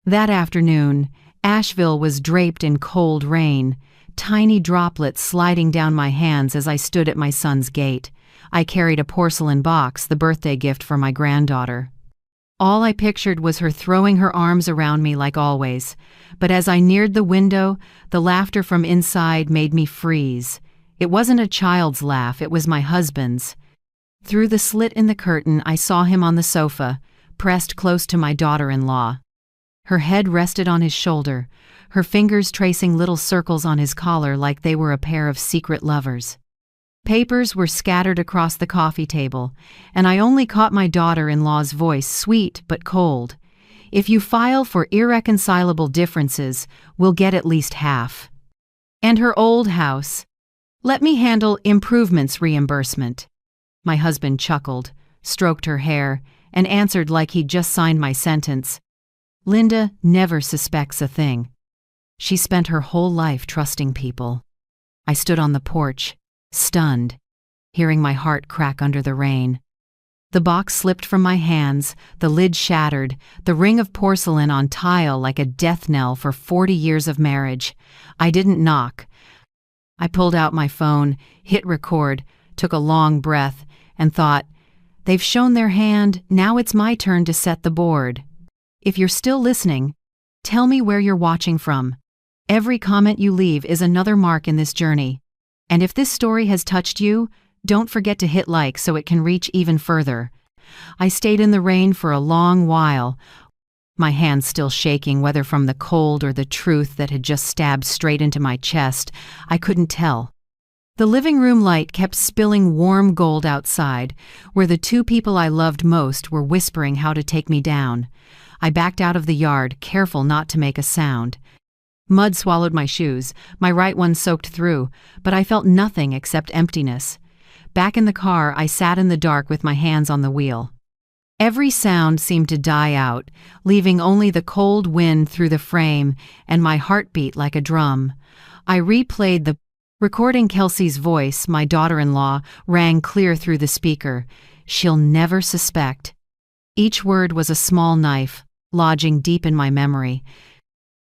That afternoon, Asheville was draped in cold rain, tiny droplets sliding down my hands as I stood at my son's gate. I carried a porcelain box, the birthday gift for my granddaughter. All I pictured was her throwing her arms around me like always, but as I neared the window, the laughter from inside made me freeze. It wasn't a child's laugh, it was my husband's. Through the slit in the curtain, I saw him on the sofa, pressed close to my daughter-in-law. Her head rested on his shoulder, her fingers tracing little circles on his collar like they were a pair of secret lovers. Papers were scattered across the coffee table, and I only caught my daughter-in-law's voice, sweet but cold. "If you file for irreconcilable differences, we'll get at least half." And her old house. "Let me handle improvements reimbursement." My husband chuckled, stroked her hair, and answered like he'd just signed my sentence. "Linda never suspects a thing. She spent her whole life trusting people." I stood on the porch, stunned, hearing my heart crack under the rain. The box slipped from my hands, the lid shattered, the ring of porcelain on tile like a death knell for 40 years of marriage. I didn't knock. I pulled out my phone, hit record, took a long breath, and thought, they've shown their hand, now it's my turn to set the board. If you're still listening, tell me where you're watching from. Every comment you leave is another mark in this journey. And if this story has touched you, don't forget to hit like so it can reach even further. I stayed in the rain for a long while, my hands still shaking, whether from the cold or the truth that had just stabbed straight into my chest. I couldn't tell. The living room light kept spilling warm gold outside, where the two people I loved most were whispering how to take me down. I backed out of the yard, careful not to make a sound. Mud swallowed my shoes, my right one soaked through, but I felt nothing except emptiness. Back in the car, I sat in the dark with my hands on the wheel. Every sound seemed to die out, leaving only the cold wind through the frame and my heartbeat like a drum. I replayed the recording. Kelsey's voice, my daughter-in-law, rang clear through the speaker. "She'll never suspect." Each word was a small knife, lodging deep in my memory.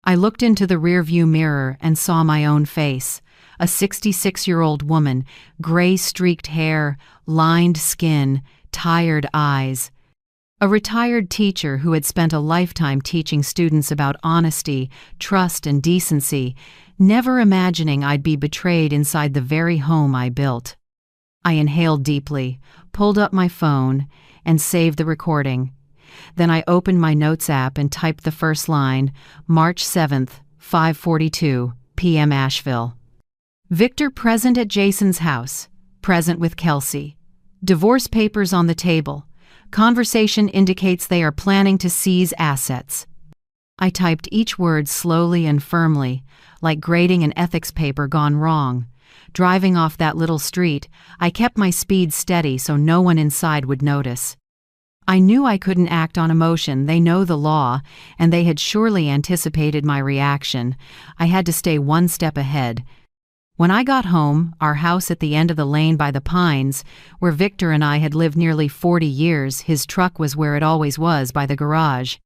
I looked into the rearview mirror and saw my own face, a 66-year-old woman, gray-streaked hair, lined skin, tired eyes. A retired teacher who had spent a lifetime teaching students about honesty, trust, and decency, never imagining I'd be betrayed inside the very home I built. I inhaled deeply, pulled up my phone, and saved the recording. Then I opened my notes app and typed the first line, March 7th, 5:42 p.m. Asheville. Victor present at Jason's house, present with Kelsey. Divorce papers on the table. Conversation indicates they are planning to seize assets. I typed each word slowly and firmly, like grading an ethics paper gone wrong. Driving off that little street, I kept my speed steady so no one inside would notice. I knew I couldn't act on emotion. They know the law, and they had surely anticipated my reaction. I had to stay one step ahead. When I got home, our house at the end of the lane by the pines, where Victor and I had lived nearly 40 years, his truck was where it always was, by the garage.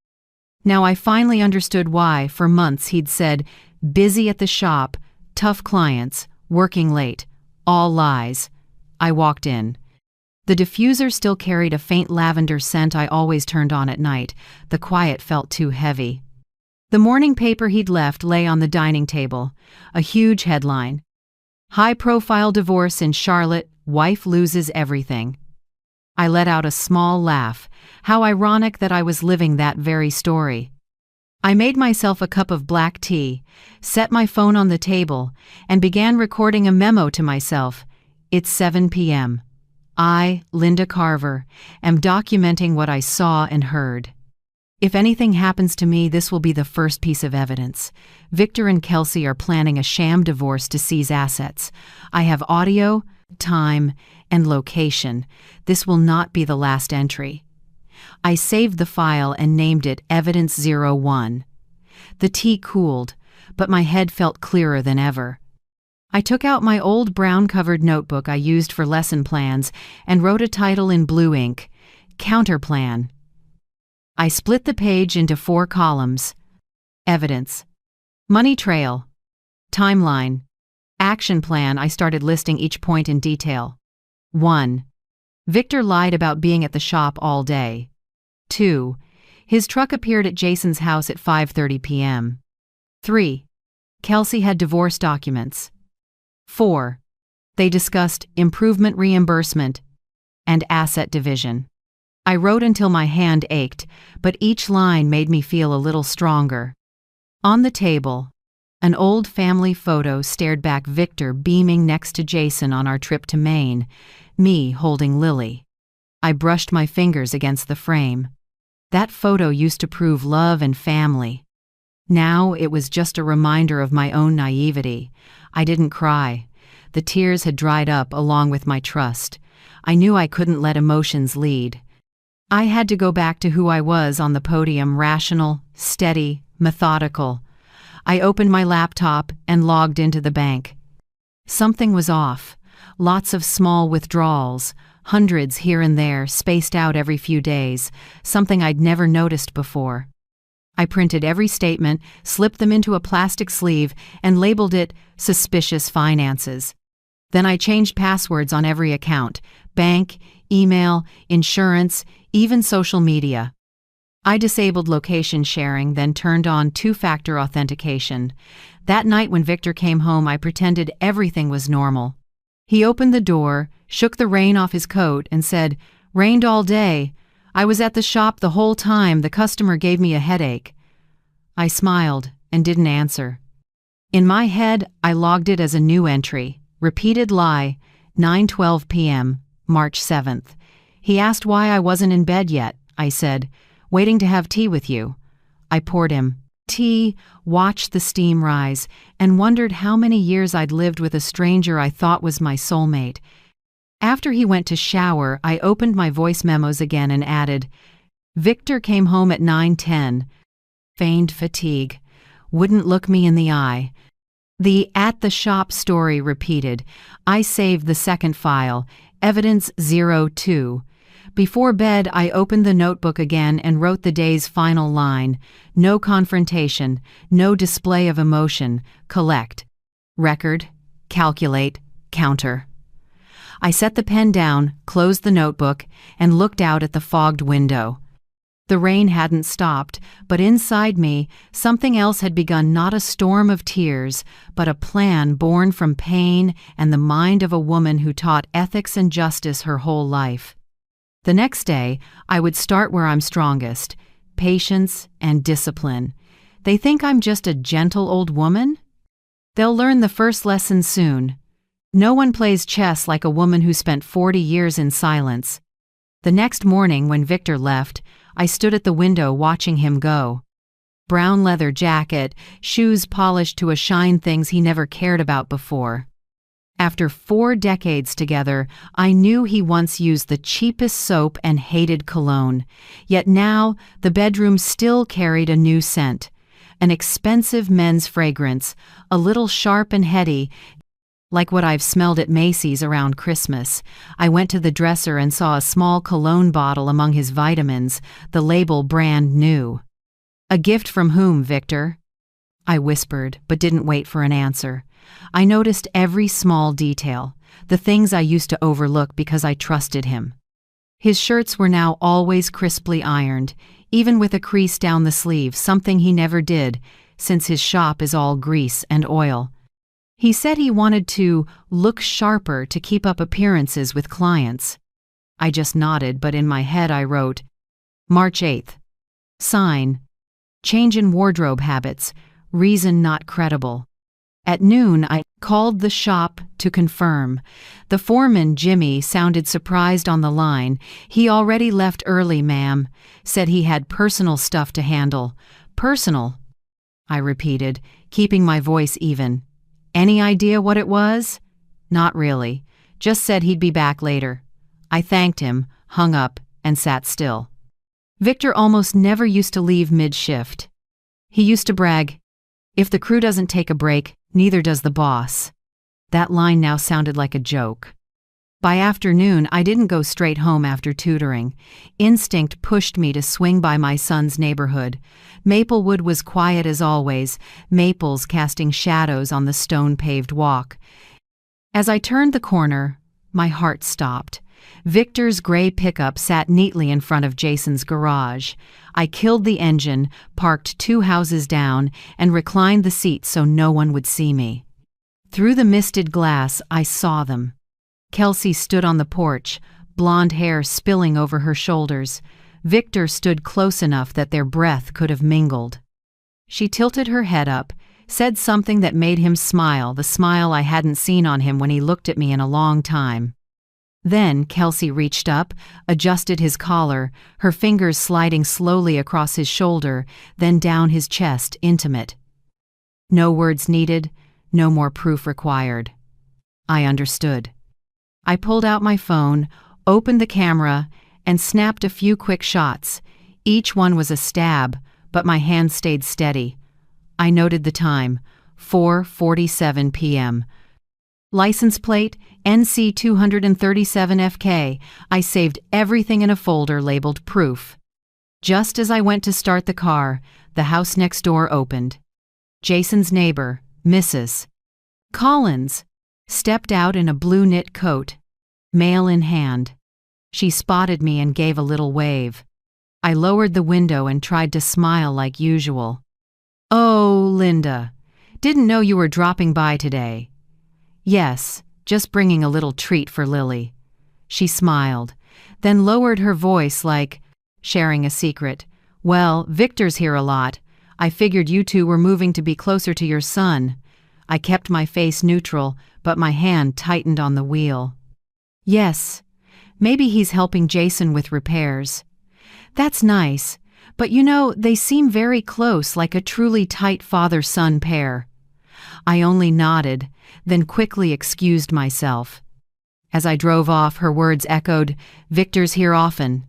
Now I finally understood why, for months, he'd said, busy at the shop, tough clients, working late, all lies. I walked in. The diffuser still carried a faint lavender scent I always turned on at night. The quiet felt too heavy. The morning paper he'd left lay on the dining table, a huge headline. High-profile divorce in Charlotte, wife loses everything. I let out a small laugh. How ironic that I was living that very story. I made myself a cup of black tea, set my phone on the table, and began recording a memo to myself. It's 7 p.m. I, Linda Carver, am documenting what I saw and heard. If anything happens to me, this will be the first piece of evidence. Victor and Kelsey are planning a sham divorce to seize assets. I have audio, time, and location. This will not be the last entry. I saved the file and named it Evidence 01. The tea cooled, but my head felt clearer than ever. I took out my old brown-covered notebook I used for lesson plans and wrote a title in blue ink, Counterplan. I split the page into 4 columns. Evidence. Money trail. Timeline. Action plan. I started listing each point in detail. 1. Victor lied about being at the shop all day. 2. His truck appeared at Jason's house at 5:30 p.m. 3. Kelsey had divorce documents. 4. They discussed improvement reimbursement and asset division. I wrote until my hand ached, but each line made me feel a little stronger. On the table, an old family photo stared back, Victor beaming next to Jason on our trip to Maine, me holding Lily. I brushed my fingers against the frame. That photo used to prove love and family. Now it was just a reminder of my own naivety. I didn't cry. The tears had dried up along with my trust. I knew I couldn't let emotions lead. I had to go back to who I was on the podium, rational, steady, methodical. I opened my laptop and logged into the bank. Something was off. Lots of small withdrawals, hundreds here and there, spaced out every few days, something I'd never noticed before. I printed every statement, slipped them into a plastic sleeve, and labeled it Suspicious Finances. Then I changed passwords on every account: bank, email, insurance, even social media. I disabled location sharing, then turned on two-factor authentication. That night when Victor came home, I pretended everything was normal. He opened the door, shook the rain off his coat, and said, "Rained all day. I was at the shop the whole time. The customer gave me a headache." I smiled and didn't answer. In my head, I logged it as a new entry. Repeated lie, 9:12 p.m., March 7th. He asked why I wasn't in bed yet. I said, "Waiting to have tea with you." I poured him tea, watched the steam rise, and wondered how many years I'd lived with a stranger I thought was my soulmate. After he went to shower, I opened my voice memos again and added, "Victor came home at 9:10. Feigned fatigue. Wouldn't look me in the eye." The "at the shop" story repeated. I saved the second file, evidence 02. Before bed, I opened the notebook again and wrote the day's final line: no confrontation, no display of emotion, collect, record, calculate, counter. I set the pen down, closed the notebook, and looked out at the fogged window. The rain hadn't stopped, but inside me, something else had begun, not a storm of tears, but a plan born from pain and the mind of a woman who taught ethics and justice her whole life. The next day, I would start where I'm strongest: patience and discipline. They think I'm just a gentle old woman? They'll learn the first lesson soon. No one plays chess like a woman who spent 40 years in silence. The next morning, when Victor left, I stood at the window watching him go. Brown leather jacket, shoes polished to a shine, things he never cared about before. After 4 decades together, I knew he once used the cheapest soap and hated cologne. Yet now, the bedroom still carried a new scent. An expensive men's fragrance, a little sharp and heady, like what I've smelled at Macy's around Christmas. I went to the dresser and saw a small cologne bottle among his vitamins, the label brand new. "A gift from whom, Victor?" I whispered, but didn't wait for an answer. I noticed every small detail, the things I used to overlook because I trusted him. His shirts were now always crisply ironed, even with a crease down the sleeve, something he never did, since his shop is all grease and oil. He said he wanted to look sharper to keep up appearances with clients. I just nodded, but in my head I wrote, March 8th. Sign: change in wardrobe habits, reason not credible. At noon, I called the shop to confirm. The foreman, Jimmy, sounded surprised on the line. "He already left early, ma'am. Said he had personal stuff to handle." "Personal?" I repeated, keeping my voice even. "Any idea what it was?" "Not really. Just said he'd be back later." I thanked him, hung up, and sat still. Victor almost never used to leave mid-shift. He used to brag, "If the crew doesn't take a break, neither does the boss." That line now sounded like a joke. By afternoon, I didn't go straight home after tutoring. Instinct pushed me to swing by my son's neighborhood. Maplewood was quiet as always, maples casting shadows on the stone-paved walk. As I turned the corner, my heart stopped. Victor's gray pickup sat neatly in front of Jason's garage. I killed the engine, parked 2 houses down, and reclined the seat so no one would see me. Through the misted glass, I saw them. Kelsey stood on the porch, blonde hair spilling over her shoulders. Victor stood close enough that their breath could have mingled. She tilted her head up, said something that made him smile, the smile I hadn't seen on him when he looked at me in a long time. Then Kelsey reached up, adjusted his collar, her fingers sliding slowly across his shoulder, then down his chest, intimate. No words needed, no more proof required. I understood. I pulled out my phone, opened the camera, and snapped a few quick shots. Each one was a stab, but my hand stayed steady. I noted the time, 4:47 p.m. License plate, NC 237FK. I saved everything in a folder labeled proof. Just as I went to start the car, the house next door opened. Jason's neighbor, Mrs. Collins, stepped out in a blue knit coat, mail in hand. She spotted me and gave a little wave. I lowered the window and tried to smile like usual. "Oh, Linda, didn't know you were dropping by today." "Yes, just bringing a little treat for Lily." She smiled, then lowered her voice like sharing a secret. "Well, Victor's here a lot. I figured you two were moving to be closer to your son." I kept my face neutral, but my hand tightened on the wheel. "Yes, maybe he's helping Jason with repairs." "That's nice, but you know, they seem very close, like a truly tight father-son pair." I only nodded, then quickly excused myself. As I drove off, her words echoed, "Victor's here often."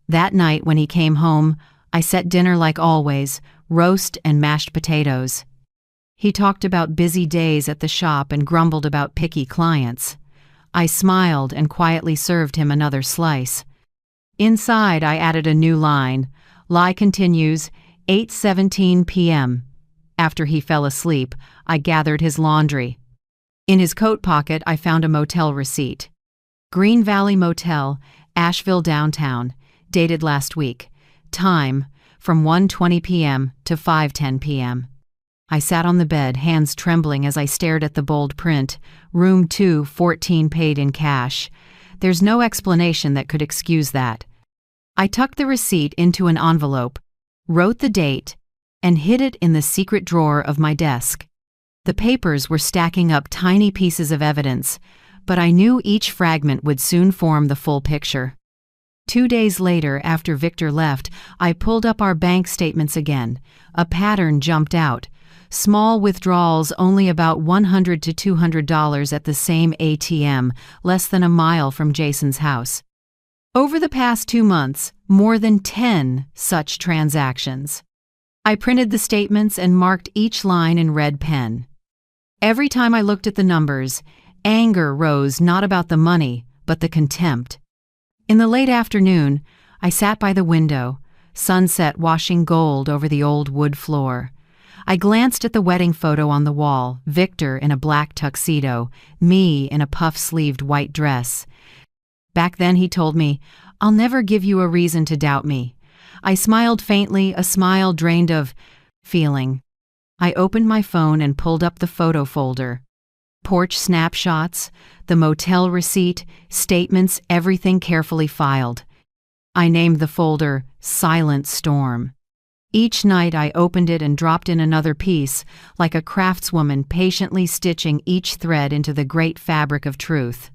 That night when he came home, I set dinner like always, roast and mashed potatoes. He talked about busy days at the shop and grumbled about picky clients. I smiled and quietly served him another slice. Inside, I added a new line. Lie continues, 8:17 p.m. After he fell asleep, I gathered his laundry. In his coat pocket, I found a motel receipt. Green Valley Motel, Asheville downtown, dated last week. Time, from 1:20 p.m. to 5:10 p.m. I sat on the bed, hands trembling as I stared at the bold print, Room 214 paid in cash. There's no explanation that could excuse that. I tucked the receipt into an envelope, wrote the date, and hid it in the secret drawer of my desk. The papers were stacking up tiny pieces of evidence, but I knew each fragment would soon form the full picture. 2 days later, after Victor left, I pulled up our bank statements again. A pattern jumped out. Small withdrawals, only about $100 to $200 at the same ATM, less than a mile from Jason's house. Over the past 2 months, more than 10 such transactions. I printed the statements and marked each line in red pen. Every time I looked at the numbers, anger rose, not about the money, but the contempt. In the late afternoon, I sat by the window, sunset washing gold over the old wood floor. I glanced at the wedding photo on the wall, Victor in a black tuxedo, me in a puff-sleeved white dress. Back then, he told me, "I'll never give you a reason to doubt me." I smiled faintly, a smile drained of feeling. I opened my phone and pulled up the photo folder. Porch snapshots, the motel receipt, statements, everything carefully filed. I named the folder Silent Storm. Each night I opened it and dropped in another piece, like a craftswoman patiently stitching each thread into the great fabric of truth.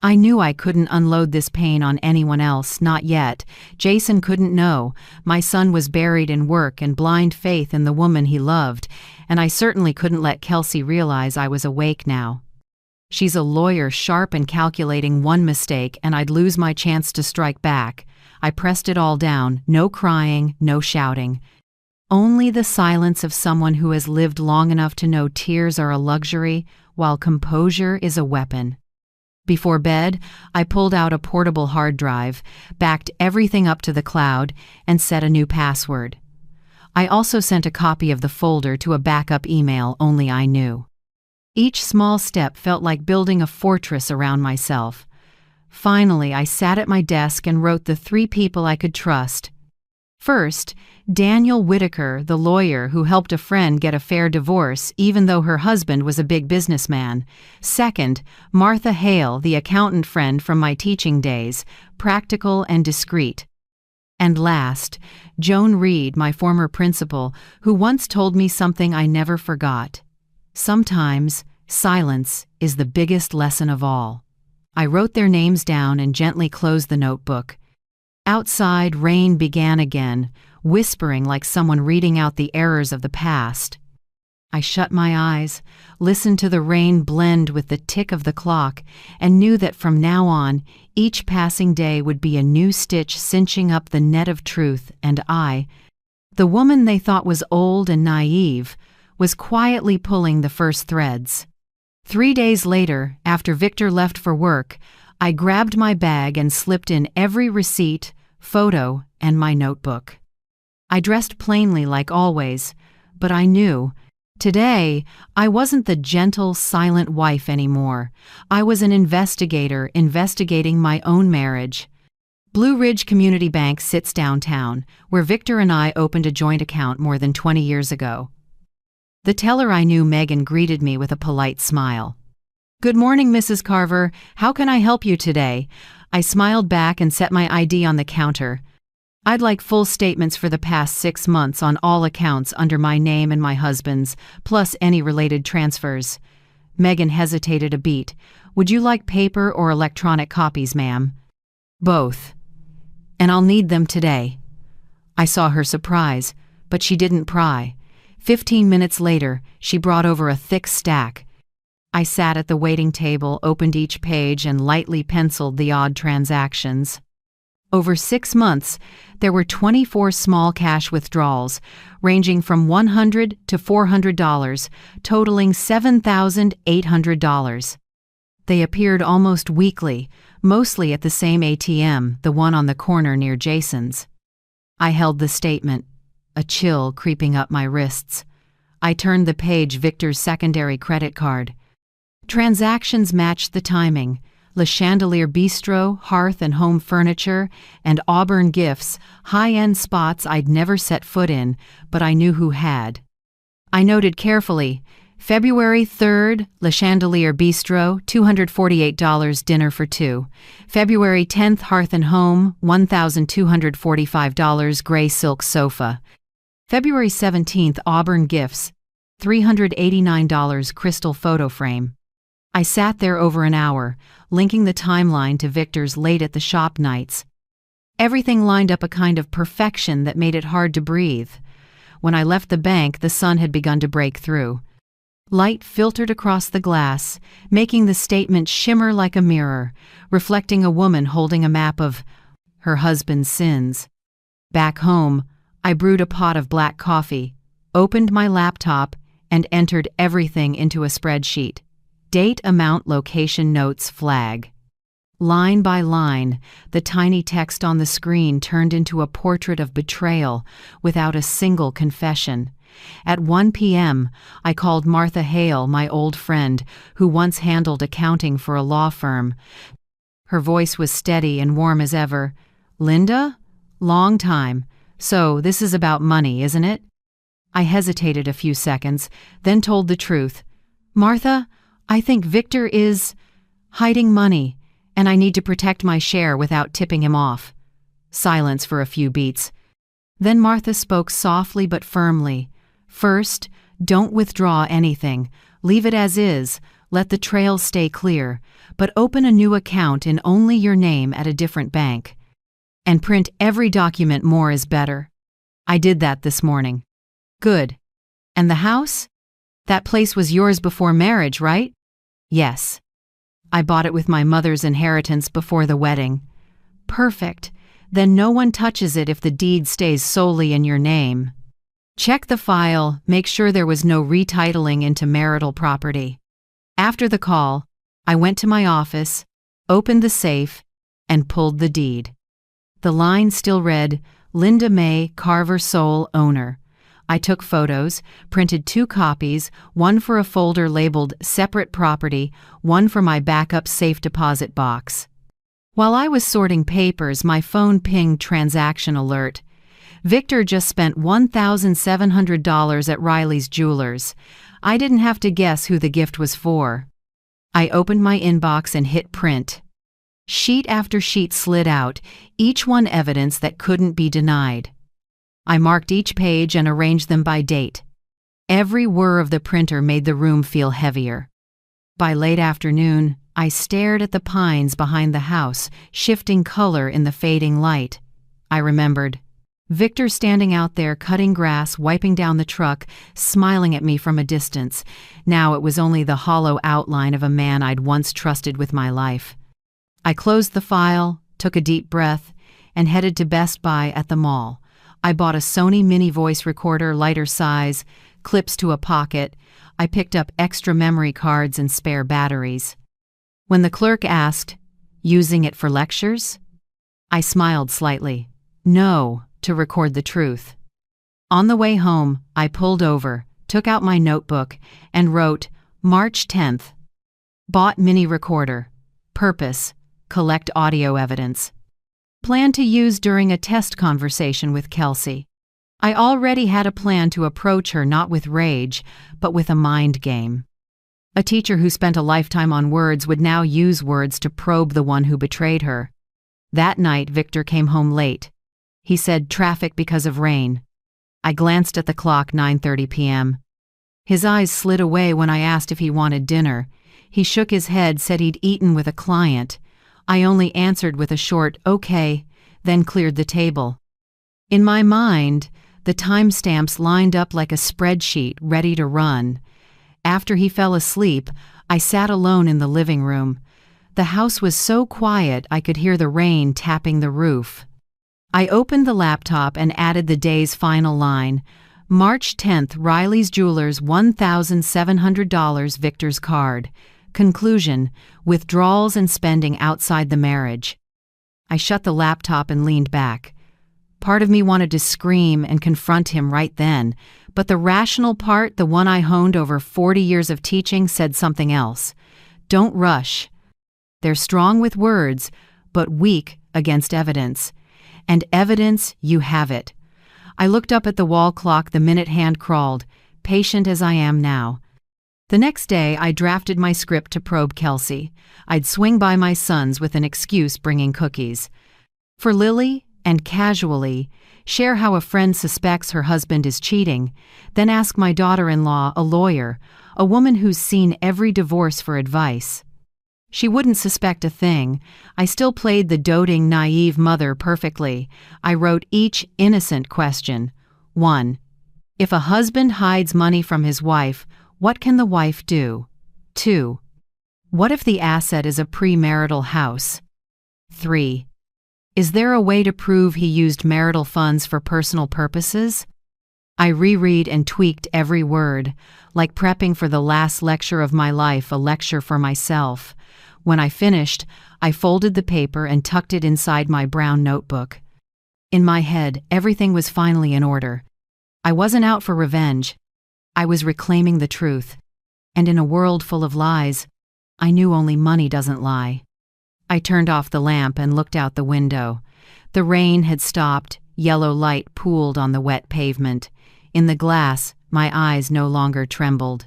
I knew I couldn't unload this pain on anyone else, not yet. Jason couldn't know. My son was buried in work and blind faith in the woman he loved, and I certainly couldn't let Kelsey realize I was awake now. She's a lawyer, sharp and calculating. One mistake, and I'd lose my chance to strike back. I pressed it all down, no crying, no shouting. Only the silence of someone who has lived long enough to know tears are a luxury, while composure is a weapon. Before bed, I pulled out a portable hard drive, backed everything up to the cloud, and set a new password. I also sent a copy of the folder to a backup email only I knew. Each small step felt like building a fortress around myself. Finally, I sat at my desk and wrote the 3 people I could trust. First, Daniel Whitaker, the lawyer who helped a friend get a fair divorce even though her husband was a big businessman. Second, Martha Hale, the accountant friend from my teaching days, practical and discreet. And last, Joan Reed, my former principal, who once told me something I never forgot. Sometimes, silence is the biggest lesson of all. I wrote their names down and gently closed the notebook. Outside, rain began again, whispering like someone reading out the errors of the past. I shut my eyes, listened to the rain blend with the tick of the clock, and knew that from now on, each passing day would be a new stitch cinching up the net of truth, and I, the woman they thought was old and naive, was quietly pulling the first threads. 3 days later, after Victor left for work, I grabbed my bag and slipped in every receipt, photo, and my notebook. I dressed plainly like always, but I knew, today, I wasn't the gentle, silent wife anymore. I was an investigator investigating my own marriage. Blue Ridge Community Bank sits downtown, where Victor and I opened a joint account more than 20 years ago. The teller I knew, Megan, greeted me with a polite smile. "Good morning, Mrs. Carver. How can I help you today?" I smiled back and set my ID on the counter. "I'd like full statements for the past 6 months on all accounts under my name and my husband's, plus any related transfers." Megan hesitated a beat. "Would you like paper or electronic copies, ma'am?" "Both. And I'll need them today." I saw her surprise, but she didn't pry. 15 minutes later, she brought over a thick stack. I sat at the waiting table, opened each page, and lightly penciled the odd transactions. Over 6 months, there were 24 small cash withdrawals, ranging from $100 to $400, totaling $7,800. They appeared almost weekly, mostly at the same ATM, the one on the corner near Jason's. I held the statement, a chill creeping up my wrists. I turned the page, Victor's secondary credit card. Transactions matched the timing. Le Chandelier Bistro, Hearth and Home Furniture, and Auburn Gifts, high-end spots I'd never set foot in, but I knew who had. I noted carefully, February 3rd, Le Chandelier Bistro, $248 dinner for 2. February 10th, Hearth and Home, $1,245 gray silk sofa. February 17th, Auburn Gifts, $389 crystal photo frame. I sat there over an hour, linking the timeline to Victor's late at the shop nights. Everything lined up a kind of perfection that made it hard to breathe. When I left the bank, the sun had begun to break through. Light filtered across the glass, making the statement shimmer like a mirror, reflecting a woman holding a map of her husband's sins. Back home, I brewed a pot of black coffee, opened my laptop, and entered everything into a spreadsheet. Date, amount, location, notes, flag. Line by line, the tiny text on the screen turned into a portrait of betrayal without a single confession. At 1 p.m., I called Martha Hale, my old friend, who once handled accounting for a law firm. Her voice was steady and warm as ever. "Linda? Long time. So, this is about money, isn't it?" I hesitated a few seconds, then told the truth. "Martha, I think Victor is hiding money, and I need to protect my share without tipping him off." Silence for a few beats. Then Martha spoke softly but firmly. "First, don't withdraw anything. Leave it as is. Let the trail stay clear. But open a new account in only your name at a different bank. And print every document. More is better." I did that this morning. "Good. And the house? That place was yours before marriage, right?" "Yes. I bought it with my mother's inheritance before the wedding." "Perfect. Then no one touches it if the deed stays solely in your name. Check the file, make sure there was no retitling into marital property." After the call, I went to my office, opened the safe, and pulled the deed. The line still read, "Linda May Carver sole owner." I took photos, printed 2 copies, one for a folder labeled "Separate Property," one for my backup safe deposit box. While I was sorting papers, my phone pinged transaction alert. Victor just spent $1,700 at Riley's Jewelers. I didn't have to guess who the gift was for. I opened my inbox and hit print. Sheet after sheet slid out, each one evidence that couldn't be denied. I marked each page and arranged them by date. Every whir of the printer made the room feel heavier. By late afternoon, I stared at the pines behind the house, shifting color in the fading light. I remembered Victor standing out there cutting grass, wiping down the truck, smiling at me from a distance. Now it was only the hollow outline of a man I'd once trusted with my life. I closed the file, took a deep breath, and headed to Best Buy at the mall. I bought a Sony mini voice recorder, lighter size, clips to a pocket. I picked up extra memory cards and spare batteries. When the clerk asked, "Using it for lectures?" I smiled slightly. No, to record the truth. On the way home, I pulled over, took out my notebook, and wrote, March 10th. Bought mini recorder. Purpose: collect audio evidence. Plan to use during a test conversation with Kelsey. I already had a plan to approach her not with rage, but with a mind game. A teacher who spent a lifetime on words would now use words to probe the one who betrayed her. That night, Victor came home late. He said traffic because of rain. I glanced at the clock, 9:30 p.m. His eyes slid away when I asked if he wanted dinner. He shook his head, said he'd eaten with a client. I only answered with a short, "Okay," then cleared the table. In my mind, the timestamps lined up like a spreadsheet ready to run. After he fell asleep, I sat alone in the living room. The house was so quiet I could hear the rain tapping the roof. I opened the laptop and added the day's final line. March 10th, Riley's Jewelers, $1,700, Victor's card. Conclusion: withdrawals and spending outside the marriage. I shut the laptop and leaned back. Part of me wanted to scream and confront him right then, but the rational part, the one I honed over 40 years of teaching, said something else. Don't rush. They're strong with words, but weak against evidence. And evidence, you have it. I looked up at the wall clock, the minute hand crawled, patient as I am now. The next day, I drafted my script to probe Kelsey. I'd swing by my son's with an excuse, bringing cookies. For Lily, and casually, share how a friend suspects her husband is cheating, then ask my daughter-in-law, a lawyer, a woman who's seen every divorce, for advice. She wouldn't suspect a thing. I still played the doting, naive mother perfectly. I wrote each innocent question. 1. If a husband hides money from his wife, what can the wife do? 2. What if the asset is a premarital house? 3. Is there a way to prove he used marital funds for personal purposes? I reread and tweaked every word, like prepping for the last lecture of my life, a lecture for myself. When I finished, I folded the paper and tucked it inside my brown notebook. In my head, everything was finally in order. I wasn't out for revenge. I was reclaiming the truth. And in a world full of lies, I knew only money doesn't lie. I turned off the lamp and looked out the window. The rain had stopped, yellow light pooled on the wet pavement. In the glass, my eyes no longer trembled.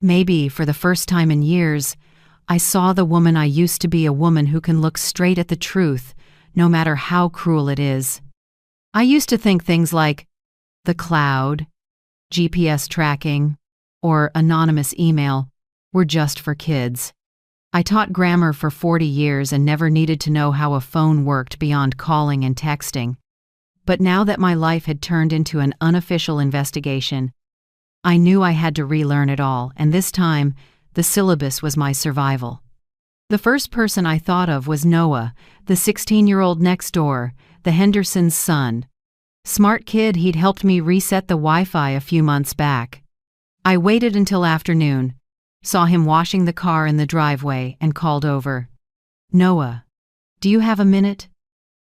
Maybe, for the first time in years, I saw the woman I used to be, a woman who can look straight at the truth, no matter how cruel it is. I used to think things like the cloud, GPS tracking, or anonymous email were just for kids. I taught grammar for 40 years and never needed to know how a phone worked beyond calling and texting. But now that my life had turned into an unofficial investigation, I knew I had to relearn it all, and this time, the syllabus was my survival. The first person I thought of was Noah, the 16-year-old next door, the Hendersons' son. Smart kid, he'd helped me reset the Wi-Fi a few months back. I waited until afternoon, saw him washing the car in the driveway, and called over. Noah, do you have a minute?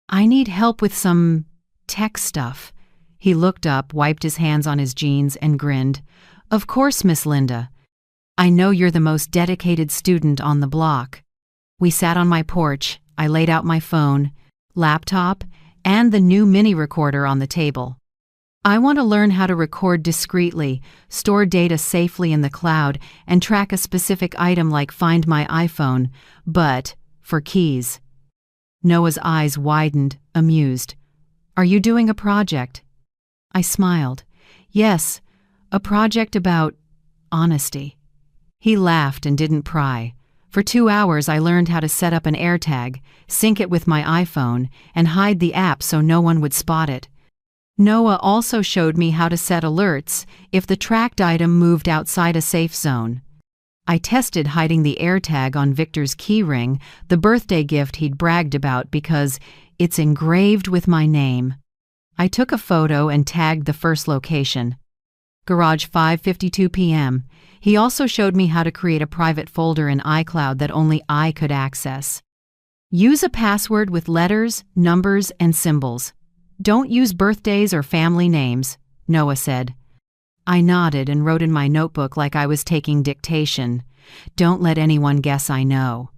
I need help with some tech stuff. He looked up, wiped his hands on his jeans, and grinned. Of course, Miss Linda. I know you're the most dedicated student on the block. We sat on my porch. I laid out my phone, laptop, and the new mini recorder on the table. I want to learn how to record discreetly, store data safely in the cloud, and track a specific item like Find My iPhone, but for keys. Noah's eyes widened, amused. Are you doing a project? I smiled. Yes, a project about honesty. He laughed and didn't pry. For 2 hours I learned how to set up an AirTag, sync it with my iPhone, and hide the app so no one would spot it. Noah also showed me how to set alerts if the tracked item moved outside a safe zone. I tested hiding the AirTag on Victor's keyring, the birthday gift he'd bragged about because it's engraved with my name. I took a photo and tagged the first location. Garage 5:52 p.m. He also showed me how to create a private folder in iCloud that only I could access. Use a password with letters, numbers, and symbols. Don't use birthdays or family names, Noah said. I nodded and wrote in my notebook like I was taking dictation. Don't let anyone guess I know.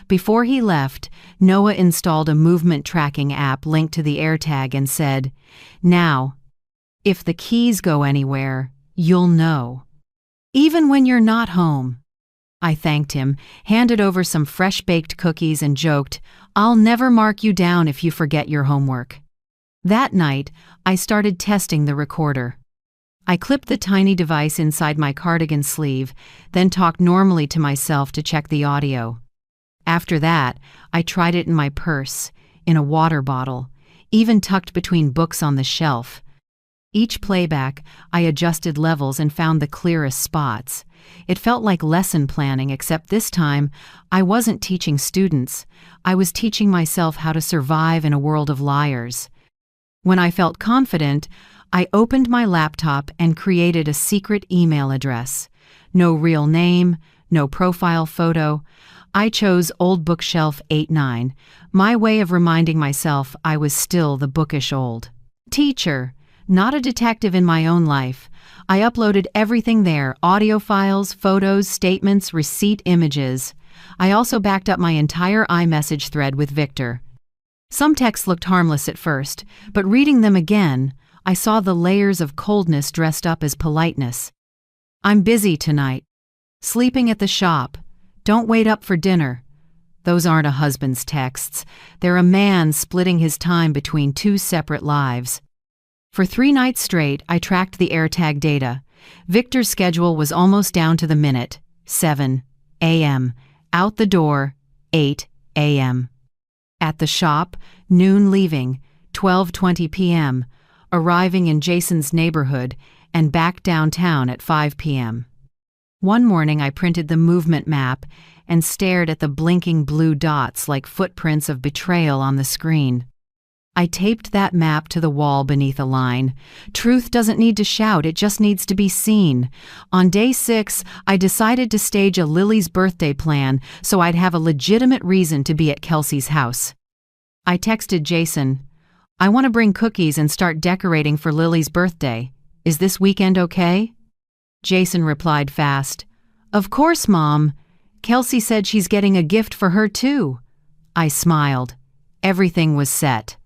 Before he left, Noah installed a movement tracking app linked to the AirTag and said, Now, if the keys go anywhere, you'll know. Even when you're not home. I thanked him, handed over some fresh-baked cookies and joked, I'll never mark you down if you forget your homework. That night, I started testing the recorder. I clipped the tiny device inside my cardigan sleeve, then talked normally to myself to check the audio. After that, I tried it in my purse, in a water bottle, even tucked between books on the shelf. Each playback, I adjusted levels and found the clearest spots. It felt like lesson planning, except this time, I wasn't teaching students. I was teaching myself how to survive in a world of liars. When I felt confident, I opened my laptop and created a secret email address. No real name, no profile photo. I chose Old Bookshelf 89, my way of reminding myself I was still the bookish old teacher, not a detective in my own life. I uploaded everything there, audio files, photos, statements, receipt images. I also backed up my entire iMessage thread with Victor. Some texts looked harmless at first, but reading them again, I saw the layers of coldness dressed up as politeness. I'm busy tonight. Sleeping at the shop. Don't wait up for dinner. Those aren't a husband's texts. They're a man splitting his time between two separate lives. For 3 nights straight, I tracked the AirTag data. Victor's schedule was almost down to the minute. 7 a.m. Out the door, 8 a.m. At the shop, noon leaving, 12:20 p.m., arriving in Jason's neighborhood, and back downtown at 5 p.m. One morning I printed the movement map and stared at the blinking blue dots like footprints of betrayal on the screen. I taped that map to the wall beneath a line. Truth doesn't need to shout, it just needs to be seen. On day 6, I decided to stage a Lily's birthday plan so I'd have a legitimate reason to be at Kelsey's house. I texted Jason, I want to bring cookies and start decorating for Lily's birthday. Is this weekend okay? Jason replied fast, Of course, Mom. Kelsey said she's getting a gift for her too. I smiled. Everything was set.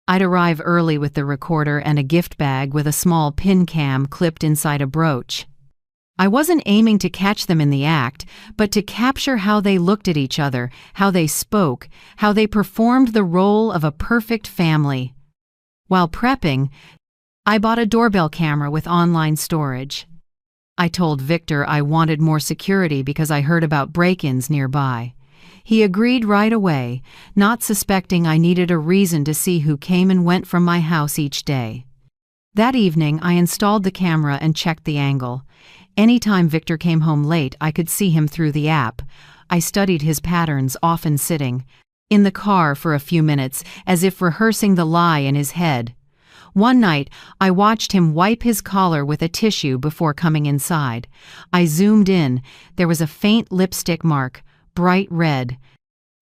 I'd arrive early with the recorder and a gift bag with a small pin cam clipped inside a brooch. I wasn't aiming to catch them in the act, but to capture how they looked at each other, how they spoke, how they performed the role of a perfect family. While prepping, I bought a doorbell camera with online storage. I told Victor I wanted more security because I heard about break-ins nearby. He agreed right away, not suspecting I needed a reason to see who came and went from my house each day. That evening, I installed the camera and checked the angle. Anytime Victor came home late, I could see him through the app. I studied his patterns, often sitting in the car for a few minutes, as if rehearsing the lie in his head. One night, I watched him wipe his collar with a tissue before coming inside. I zoomed in. There was a faint lipstick mark, bright red.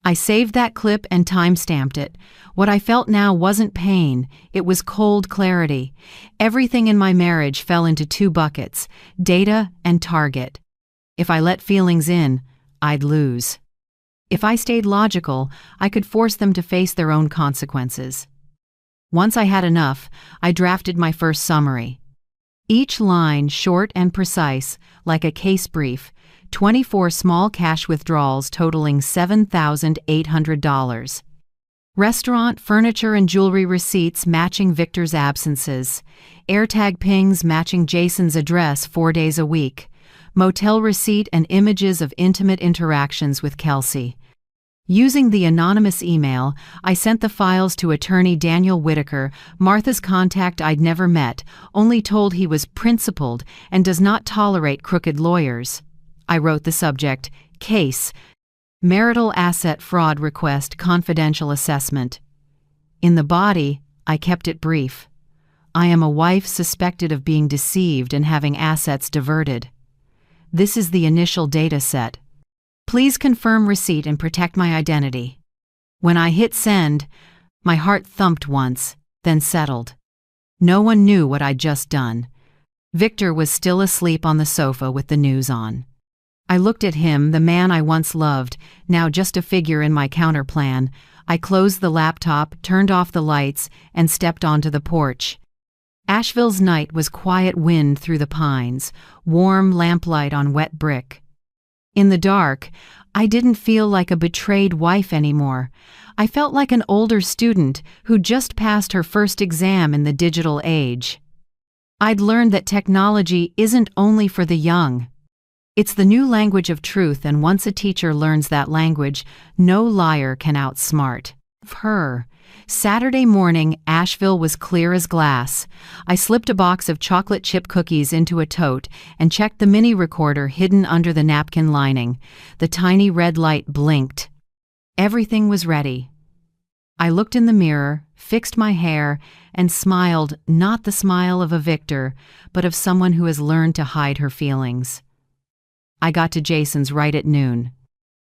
I saved that clip and timestamped it. What I felt now wasn't pain, it was cold clarity. Everything in my marriage fell into two buckets: data and target. If I let feelings in, I'd lose. If I stayed logical, I could force them to face their own consequences. Once I had enough, I drafted my first summary. Each line short and precise, like a case brief, 24 small cash withdrawals totaling $7,800. Restaurant, furniture, and jewelry receipts matching Victor's absences. AirTag pings matching Jason's address 4 days a week. Motel receipt and images of intimate interactions with Kelsey. Using the anonymous email, I sent the files to attorney Daniel Whitaker, Martha's contact I'd never met, only told he was principled and does not tolerate crooked lawyers. I wrote the subject, Case, Marital Asset Fraud Request Confidential Assessment. In the body, I kept it brief. I am a wife suspected of being deceived and having assets diverted. This is the initial data set. Please confirm receipt and protect my identity. When I hit send, my heart thumped once, then settled. No one knew what I'd just done. Victor was still asleep on the sofa with the news on. I looked at him, the man I once loved, now just a figure in my counterplan. I closed the laptop, turned off the lights, and stepped onto the porch. Asheville's night was quiet wind through the pines, warm lamplight on wet brick. In the dark, I didn't feel like a betrayed wife anymore. I felt like an older student who just passed her first exam in the digital age. I'd learned that technology isn't only for the young. It's the new language of truth, and once a teacher learns that language, no liar can outsmart her. Saturday morning, Asheville was clear as glass. I slipped a box of chocolate chip cookies into a tote and checked the mini recorder hidden under the napkin lining. The tiny red light blinked. Everything was ready. I looked in the mirror, fixed my hair, and smiled, not the smile of a victor, but of someone who has learned to hide her feelings. I got to Jason's right at noon.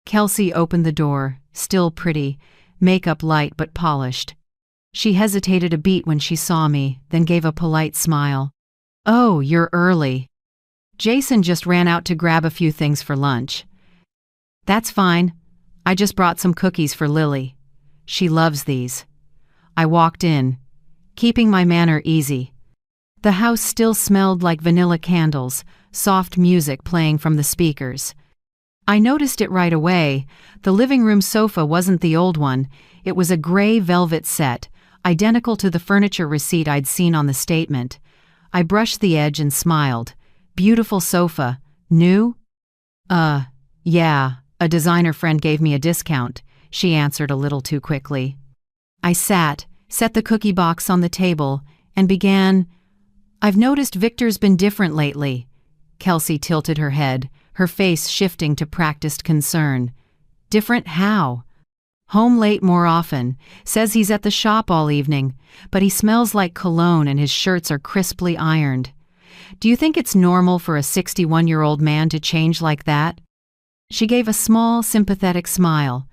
Kelsey opened the door, still pretty, makeup light but polished. She hesitated a beat when she saw me, then gave a polite smile. "Oh, you're early." Jason just ran out to grab a few things for lunch. "That's fine. I just brought some cookies for Lily. She loves these." I walked in, keeping my manner easy. The house still smelled like vanilla candles, soft music playing from the speakers. I noticed it right away. The living room sofa wasn't the old one. It was a gray velvet set, identical to the furniture receipt I'd seen on the statement. I brushed the edge and smiled. "Beautiful sofa. New?" Yeah, a designer friend gave me a discount," she answered a little too quickly. I sat, set the cookie box on the table, and began, "I've noticed Victor's been different lately." Kelsey tilted her head, her face shifting to practiced concern. "Different how?" "Home late more often. Says he's at the shop all evening, but he smells like cologne and his shirts are crisply ironed. Do you think it's normal for a 61-year-old man to change like that?" She gave a small, sympathetic smile.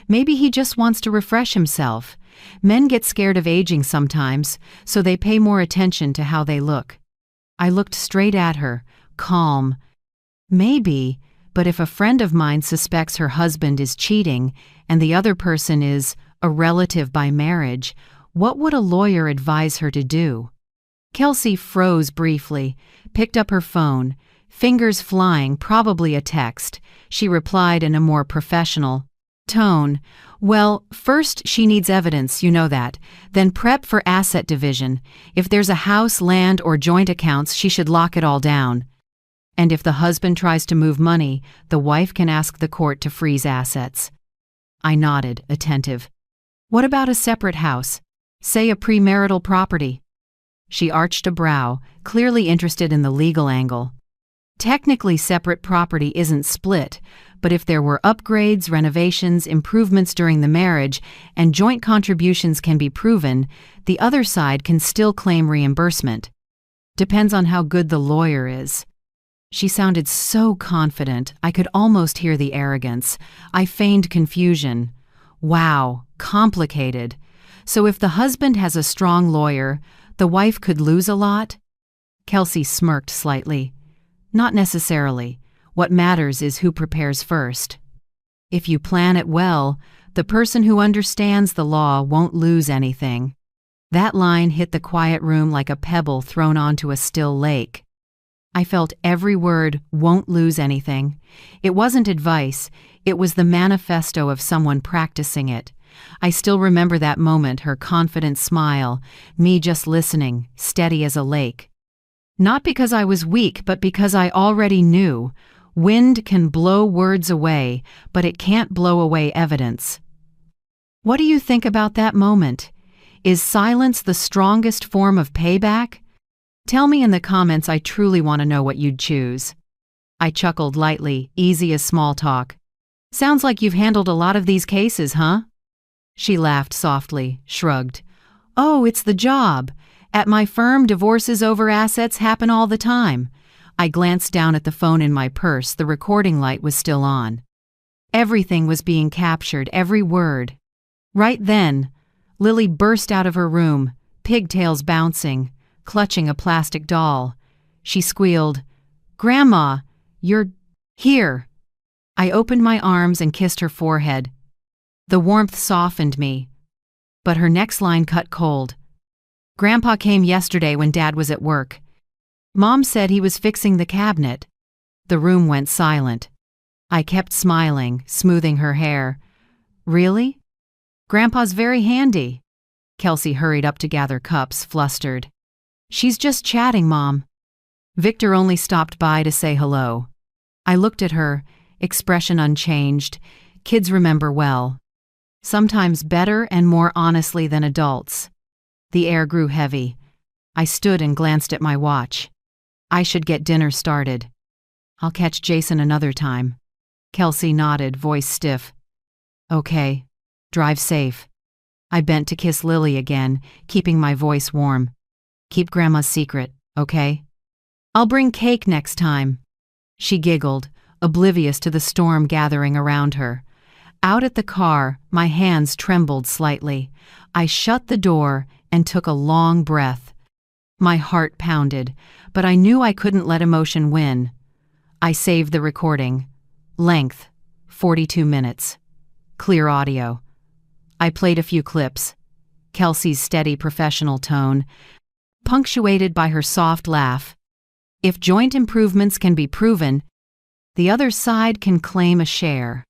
"Maybe he just wants to refresh himself. Men get scared of aging sometimes, so they pay more attention to how they look." I looked straight at her, calm. "Maybe, but if a friend of mine suspects her husband is cheating and the other person is a relative by marriage, what would a lawyer advise her to do?" Kelsey froze briefly, picked up her phone, fingers flying, probably a text. She replied in a more professional tone. "Well, first she needs evidence, you know that. Then prep for asset division. If there's a house, land, or joint accounts, she should lock it all down. And if the husband tries to move money, the wife can ask the court to freeze assets." I nodded, attentive. "What about a separate house? Say a premarital property?" She arched a brow, clearly interested in the legal angle. "Technically separate property isn't split, but if there were upgrades, renovations, improvements during the marriage, and joint contributions can be proven, the other side can still claim reimbursement. Depends on how good the lawyer is." She sounded so confident, I could almost hear the arrogance. I feigned confusion. Wow, complicated. So if the husband has a strong lawyer, the wife could lose a lot? Kelsey smirked slightly. Not necessarily. What matters is who prepares first. If you plan it well, the person who understands the law won't lose anything. That line hit the quiet room like a pebble thrown onto a still lake. I felt every word, "won't lose anything." It wasn't advice, it was the manifesto of someone practicing it. I still remember that moment, her confident smile, me just listening, steady as a lake. Not because I was weak, but because I already knew. Wind can blow words away, but it can't blow away evidence. What do you think about that moment? Is silence the strongest form of payback? Tell me in the comments, I truly want to know what you'd choose. I chuckled lightly, easy as small talk. Sounds like you've handled a lot of these cases, huh? She laughed softly, shrugged. Oh, it's the job. At my firm, divorces over assets happen all the time. I glanced down at the phone in my purse. The recording light was still on. Everything was being captured, every word. Right then, Lily burst out of her room, pigtails bouncing, clutching a plastic doll. She squealed, "Grandma, you're here." I opened my arms and kissed her forehead. The warmth softened me, but her next line cut cold. "Grandpa came yesterday when Dad was at work. Mom said he was fixing the cabinet." The room went silent. I kept smiling, smoothing her hair. "Really? Grandpa's very handy." Kelsey hurried up to gather cups, flustered. "She's just chatting, Mom." Victor only stopped by to say hello. I looked at her, expression unchanged. Kids remember well. Sometimes better and more honestly than adults. The air grew heavy. I stood and glanced at my watch. I should get dinner started. I'll catch Jason another time. Kelsey nodded, voice stiff. Okay. Drive safe. I bent to kiss Lily again, keeping my voice warm. Keep Grandma's secret, okay? I'll bring cake next time. She giggled, oblivious to the storm gathering around her. Out at the car, my hands trembled slightly. I shut the door and took a long breath. My heart pounded, but I knew I couldn't let emotion win. I saved the recording. Length, 42 minutes. Clear audio. I played a few clips. Kelsey's steady professional tone, punctuated by her soft laugh. If joint improvements can be proven, the other side can claim a share.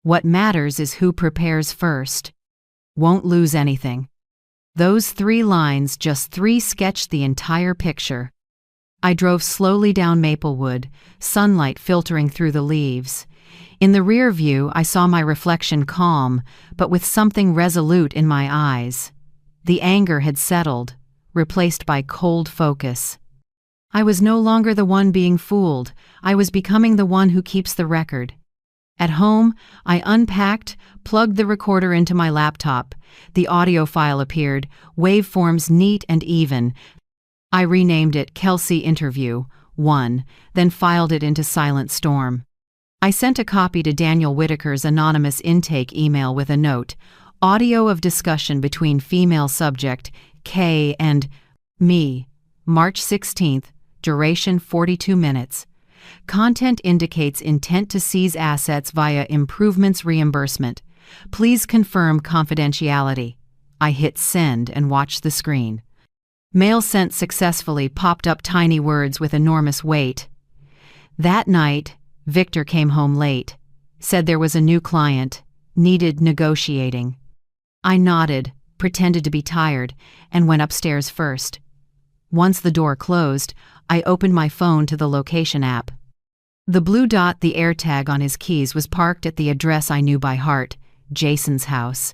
What matters is who prepares first. Won't lose anything. Those 3 lines, just 3, sketched the entire picture. I drove slowly down Maplewood, sunlight filtering through the leaves. In the rear view, I saw my reflection calm, but with something resolute in my eyes. The anger had settled, replaced by cold focus. I was no longer the one being fooled. I was becoming the one who keeps the record. At home, I unpacked, plugged the recorder into my laptop. The audio file appeared, waveforms neat and even. I renamed it Kelsey Interview 1, then filed it into Silent Storm. I sent a copy to Daniel Whitaker's anonymous intake email with a note, audio of discussion between female subject K and me, March 16th, duration 42 minutes. Content indicates intent to seize assets via improvements reimbursement. Please confirm confidentiality. I hit send and watched the screen. Mail sent successfully popped up, tiny words with enormous weight. That night, Victor came home late. Said there was a new client. Needed negotiating. I nodded, pretended to be tired, and went upstairs first. Once the door closed, I opened my phone to the location app. The blue dot, the AirTag on his keys, was parked at the address I knew by heart, Jason's house.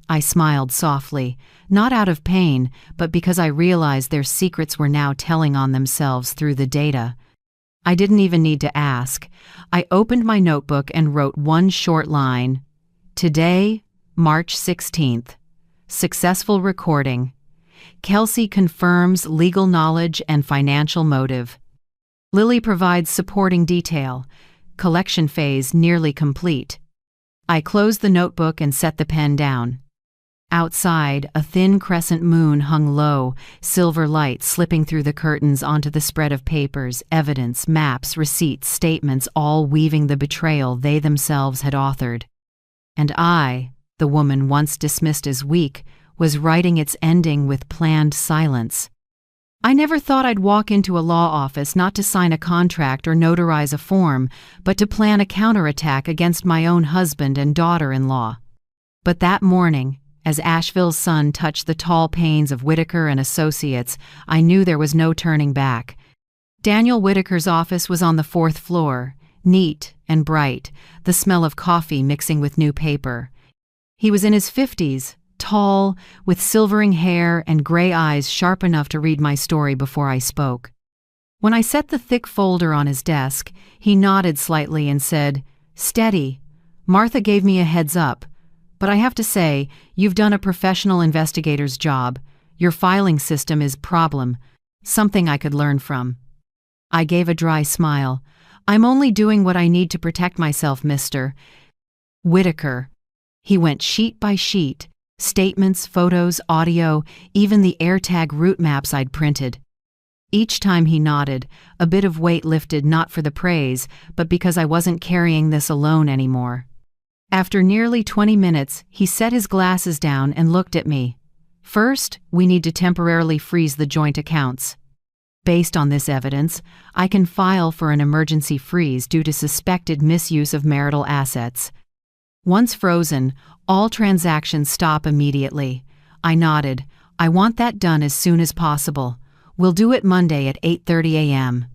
I smiled softly, not out of pain, but because I realized their secrets were now telling on themselves through the data. I didn't even need to ask. I opened my notebook and wrote one short line. Today, March 16th. Successful recording. Kelsey confirms legal knowledge and financial motive. Lily provides supporting detail. Collection phase nearly complete. I closed the notebook and set the pen down. Outside, a thin crescent moon hung low, silver light slipping through the curtains onto the spread of papers, evidence, maps, receipts, statements, all weaving the betrayal they themselves had authored. And I, the woman once dismissed as weak, was writing its ending with planned silence. I never thought I'd walk into a law office not to sign a contract or notarize a form, but to plan a counterattack against my own husband and daughter-in-law. But that morning, as Asheville's sun touched the tall panes of Whitaker and Associates, I knew there was no turning back. Daniel Whitaker's office was on the 4th floor, neat and bright, the smell of coffee mixing with new paper. He was in his 50s, tall, with silvering hair and gray eyes sharp enough to read my story before I spoke. When I set the thick folder on his desk, he nodded slightly and said, "Steady. Martha gave me a heads up. But I have to say, you've done a professional investigator's job. Your filing system is problem, something I could learn from." I gave a dry smile. "I'm only doing what I need to protect myself, Mr. Whitaker." He went sheet by sheet, statements, photos, audio, even the AirTag route maps I'd printed. Each time he nodded, a bit of weight lifted, not for the praise, but because I wasn't carrying this alone anymore. After nearly 20 minutes, he set his glasses down and looked at me. "First, we need to temporarily freeze the joint accounts. Based on this evidence, I can file for an emergency freeze due to suspected misuse of marital assets. Once frozen, all transactions stop immediately." I nodded. "I want that done as soon as possible. We'll do it Monday at 8:30 a.m.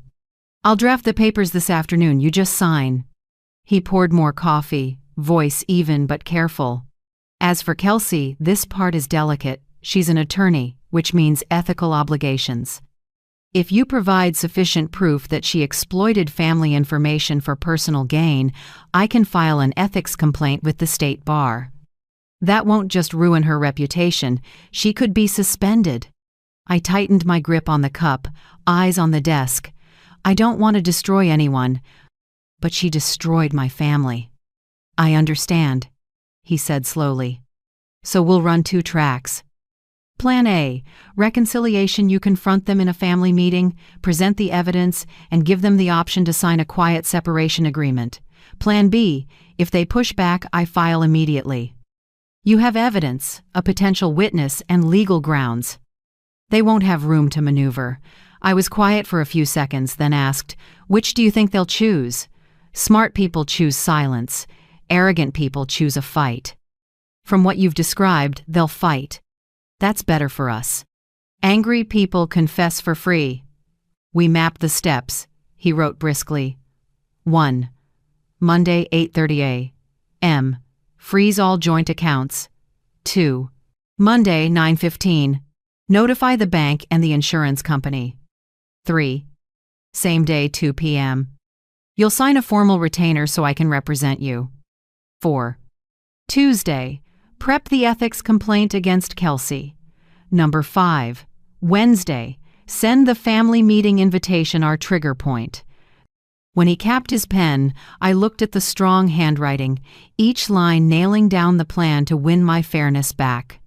I'll draft the papers this afternoon, you just sign." He poured more coffee, voice even but careful. "As for Kelsey, this part is delicate. She's an attorney, which means ethical obligations. If you provide sufficient proof that she exploited family information for personal gain, I can file an ethics complaint with the state bar. That won't just ruin her reputation, she could be suspended." I tightened my grip on the cup, eyes on the desk. "I don't want to destroy anyone, but she destroyed my family." "I understand," he said slowly. "So we'll run 2 tracks. Plan A, reconciliation. You confront them in a family meeting, present the evidence, and give them the option to sign a quiet separation agreement. Plan B, if they push back, I file immediately. You have evidence, a potential witness, and legal grounds. They won't have room to maneuver." I was quiet for a few seconds, then asked, "Which do you think they'll choose?" "Smart people choose silence. Arrogant people choose a fight. From what you've described, they'll fight. That's better for us. Angry people confess for free." We mapped the steps. He wrote briskly. 1. Monday, 8:30 a.m. Freeze all joint accounts. 2. Monday, 9:15. Notify the bank and the insurance company. 3. Same day, 2 p.m. You'll sign a formal retainer so I can represent you. 4. Tuesday, prep the ethics complaint against Kelsey. 5. Wednesday, send the family meeting invitation, our trigger point. When he capped his pen, I looked at the strong handwriting, each line nailing down the plan to win my fairness back.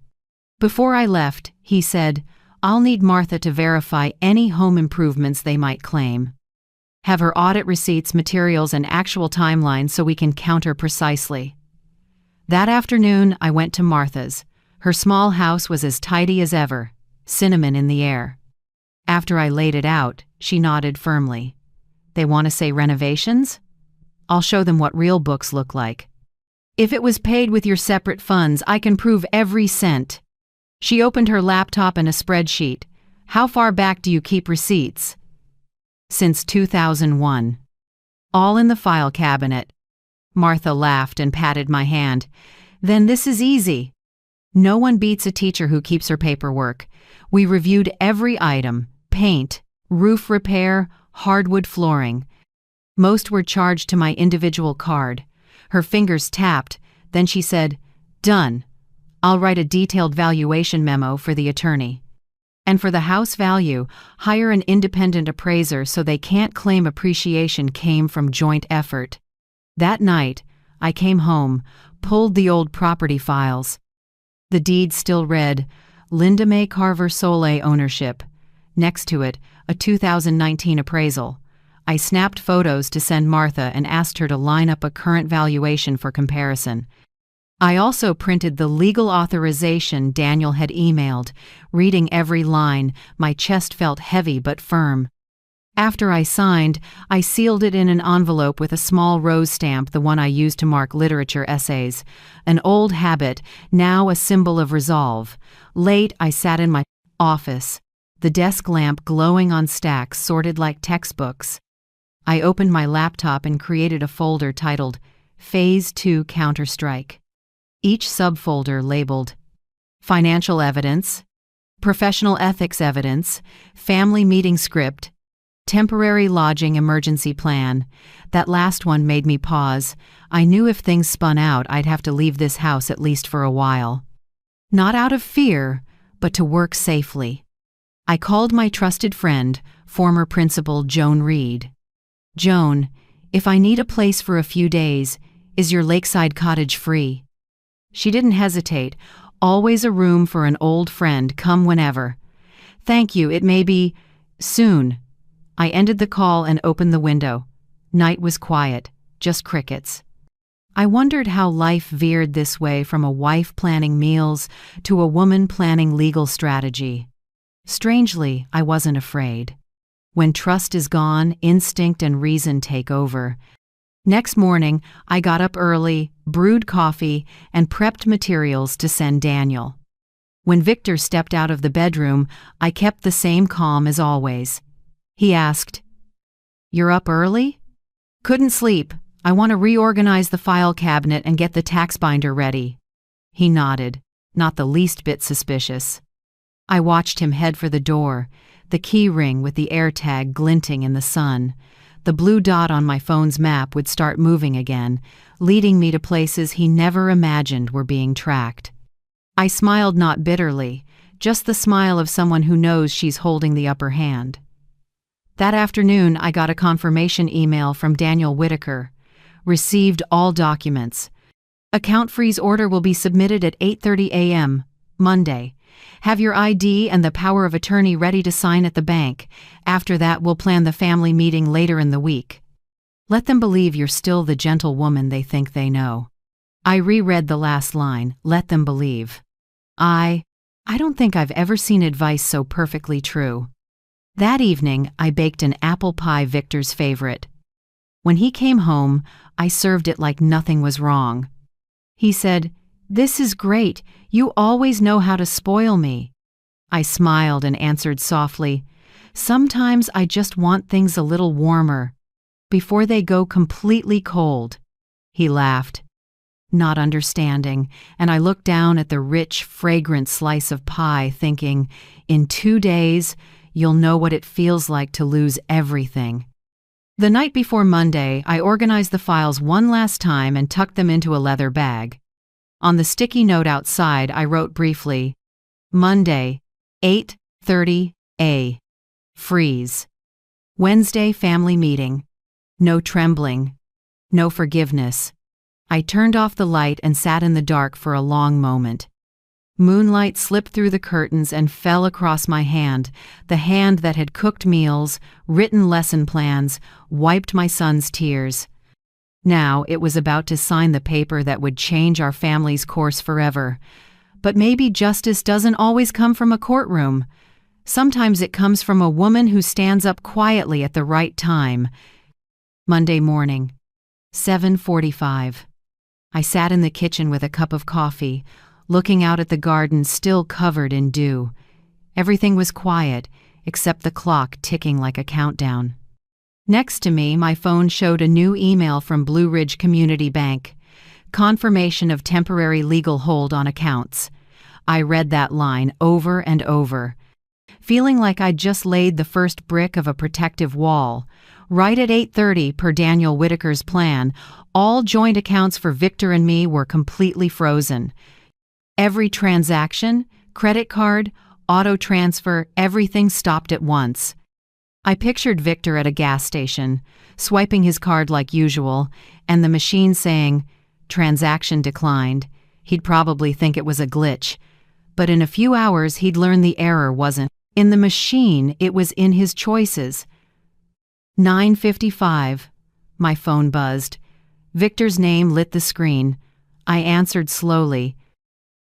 Before I left, he said, "I'll need Martha to verify any home improvements they might claim. Have her audit receipts, materials, and actual timelines so we can counter precisely." That afternoon, I went to Martha's. Her small house was as tidy as ever, cinnamon in the air. After I laid it out, she nodded firmly. "They want to say renovations? I'll show them what real books look like. If it was paid with your separate funds, I can prove every cent." She opened her laptop and a spreadsheet. "How far back do you keep receipts?" "Since 2001. All in the file cabinet." Martha laughed and patted my hand. "Then this is easy. No one beats a teacher who keeps her paperwork. We reviewed every item: paint, roof repair, hardwood flooring. Most were charged to my individual card." Her fingers tapped, then she said, "Done. I'll write a detailed valuation memo for the attorney. And for the house value, hire an independent appraiser so they can't claim appreciation came from joint effort." That night, I came home, pulled the old property files. The deed still read, Linda Mae Carver Soleil ownership. Next to it, a 2019 appraisal. I snapped photos to send Martha and asked her to line up a current valuation for comparison. I also printed the legal authorization Daniel had emailed. Reading every line, my chest felt heavy but firm. After I signed, I sealed it in an envelope with a small rose stamp, the one I used to mark literature essays. An old habit, now a symbol of resolve. Late, I sat in my office, the desk lamp glowing on stacks sorted like textbooks. I opened my laptop and created a folder titled Phase 2 Counter-Strike. Each subfolder labeled Financial Evidence, Professional Ethics Evidence, Family Meeting Script, Temporary Lodging Emergency Plan. That last one made me pause. I knew if things spun out, I'd have to leave this house at least for a while. Not out of fear, but to work safely. I called my trusted friend, former principal Joan Reed. Joan, if I need a place for a few days, is your lakeside cottage free? She didn't hesitate. Always a room for an old friend, come whenever. Thank you, it may be soon. I ended the call and opened the window. Night was quiet, just crickets. I wondered how life veered this way from a wife planning meals to a woman planning legal strategy. Strangely, I wasn't afraid. When trust is gone, instinct and reason take over. Next morning, I got up early, brewed coffee, and prepped materials to send Daniel. When Victor stepped out of the bedroom, I kept the same calm as always. He asked, "You're up early?" "Couldn't sleep. I want to reorganize the file cabinet and get the tax binder ready." He nodded, not the least bit suspicious. I watched him head for the door, the key ring with the AirTag glinting in the sun. The blue dot on my phone's map would start moving again, leading me to places he never imagined were being tracked. I smiled not bitterly, just the smile of someone who knows she's holding the upper hand. That afternoon, I got a confirmation email from Daniel Whitaker. Received all documents. Account freeze order will be submitted at 8:30 a.m., Monday. Have your ID and the power of attorney ready to sign at the bank. After that, we'll plan the family meeting later in the week. Let them believe you're still the gentle woman they think they know. I reread the last line, let them believe. I don't think I've ever seen advice so perfectly true. That evening, I baked an apple pie, Victor's favorite. When he came home, I served it like nothing was wrong. He said, "This is great. You always know how to spoil me." I smiled and answered softly, "Sometimes I just want things a little warmer, before they go completely cold." He laughed, not understanding, and I looked down at the rich, fragrant slice of pie, thinking, in 2 days, you'll know what it feels like to lose everything. The night before Monday, I organized the files one last time and tucked them into a leather bag. On the sticky note outside, I wrote briefly, Monday, 8:30 a. Freeze. Wednesday, family meeting. No trembling. No forgiveness. I turned off the light and sat in the dark for a long moment. Moonlight slipped through the curtains and fell across my hand, the hand that had cooked meals, written lesson plans, wiped my son's tears. Now it was about to sign the paper that would change our family's course forever. But maybe justice doesn't always come from a courtroom. Sometimes it comes from a woman who stands up quietly at the right time. Monday morning, 7:45. I sat in the kitchen with a cup of coffee, looking out at the garden still covered in dew. Everything was quiet, except the clock ticking like a countdown. Next to me, my phone showed a new email from Blue Ridge Community Bank. Confirmation of temporary legal hold on accounts. I read that line over and over, feeling like I'd just laid the first brick of a protective wall. Right at 8:30, per Daniel Whitaker's plan, all joint accounts for Victor and me were completely frozen. Every transaction, credit card, auto transfer, everything stopped at once. I pictured Victor at a gas station, swiping his card like usual, and the machine saying, Transaction declined. He'd probably think it was a glitch. But in a few hours he'd learn the error wasn't in the machine, it was in his choices. 9:55. My phone buzzed. Victor's name lit the screen. I answered slowly.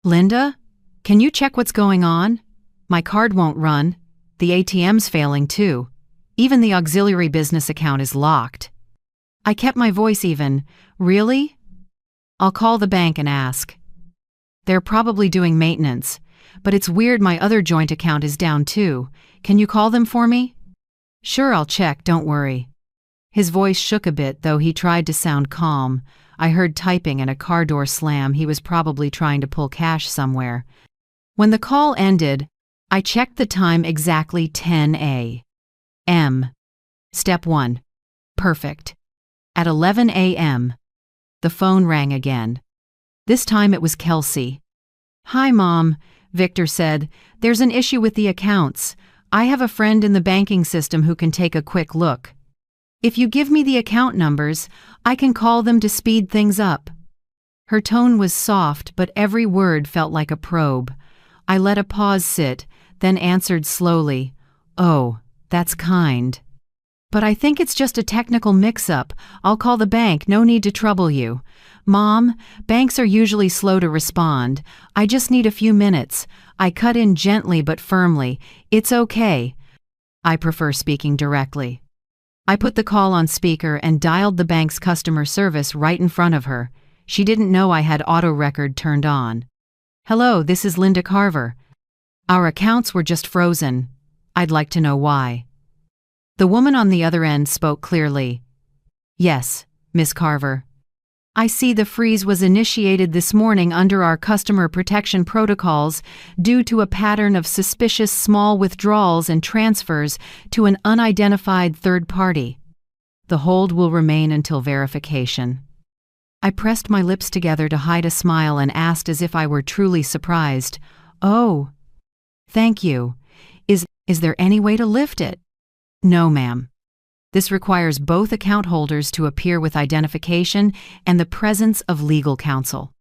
Linda? Can you check what's going on? My card won't run. The ATM's failing too. Even the auxiliary business account is locked. I kept my voice even. Really? I'll call the bank and ask. They're probably doing maintenance, but it's weird my other joint account is down too. Can you call them for me? Sure, I'll check, don't worry. His voice shook a bit, though he tried to sound calm. I heard typing and a car door slam. He was probably trying to pull cash somewhere. When the call ended, I checked the time exactly 10 a.m. Step 1. Perfect. At 11 a.m., the phone rang again. This time it was Kelsey. Hi, Mom, Victor said. There's an issue with the accounts. I have a friend in the banking system who can take a quick look. If you give me the account numbers, I can call them to speed things up. Her tone was soft, but every word felt like a probe. I let a pause sit, then answered slowly, Oh, that's kind. But I think it's just a technical mix-up. I'll call the bank, no need to trouble you. Mom, banks are usually slow to respond. I just need a few minutes. I cut in gently but firmly. It's okay. I prefer speaking directly. I put the call on speaker and dialed the bank's customer service right in front of her. She didn't know I had auto record turned on. Hello, this is Linda Carver. Our accounts were just frozen. I'd like to know why. The woman on the other end spoke clearly. Yes, Miss Carver. I see the freeze was initiated this morning under our customer protection protocols due to a pattern of suspicious small withdrawals and transfers to an unidentified third party. The hold will remain until verification. I pressed my lips together to hide a smile and asked as if I were truly surprised. Oh, thank you. Is there any way to lift it? No, ma'am. This requires both account holders to appear with identification and the presence of legal counsel.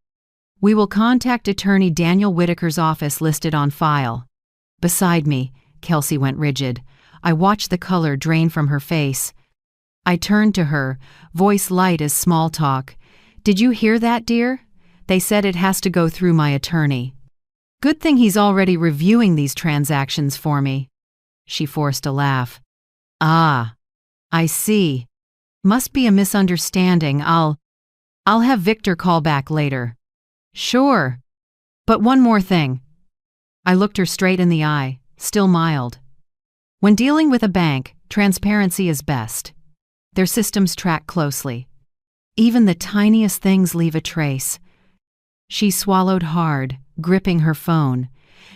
We will contact attorney Daniel Whitaker's office listed on file. Beside me, Kelsey went rigid. I watched the color drain from her face. I turned to her, voice light as small talk. Did you hear that, dear? They said it has to go through my attorney. Good thing he's already reviewing these transactions for me. She forced a laugh. Ah. I see. Must be a misunderstanding. I'll have Victor call back later. Sure. But one more thing. I looked her straight in the eye, still mild. When dealing with a bank, transparency is best. Their systems track closely. Even the tiniest things leave a trace. She swallowed hard, gripping her phone.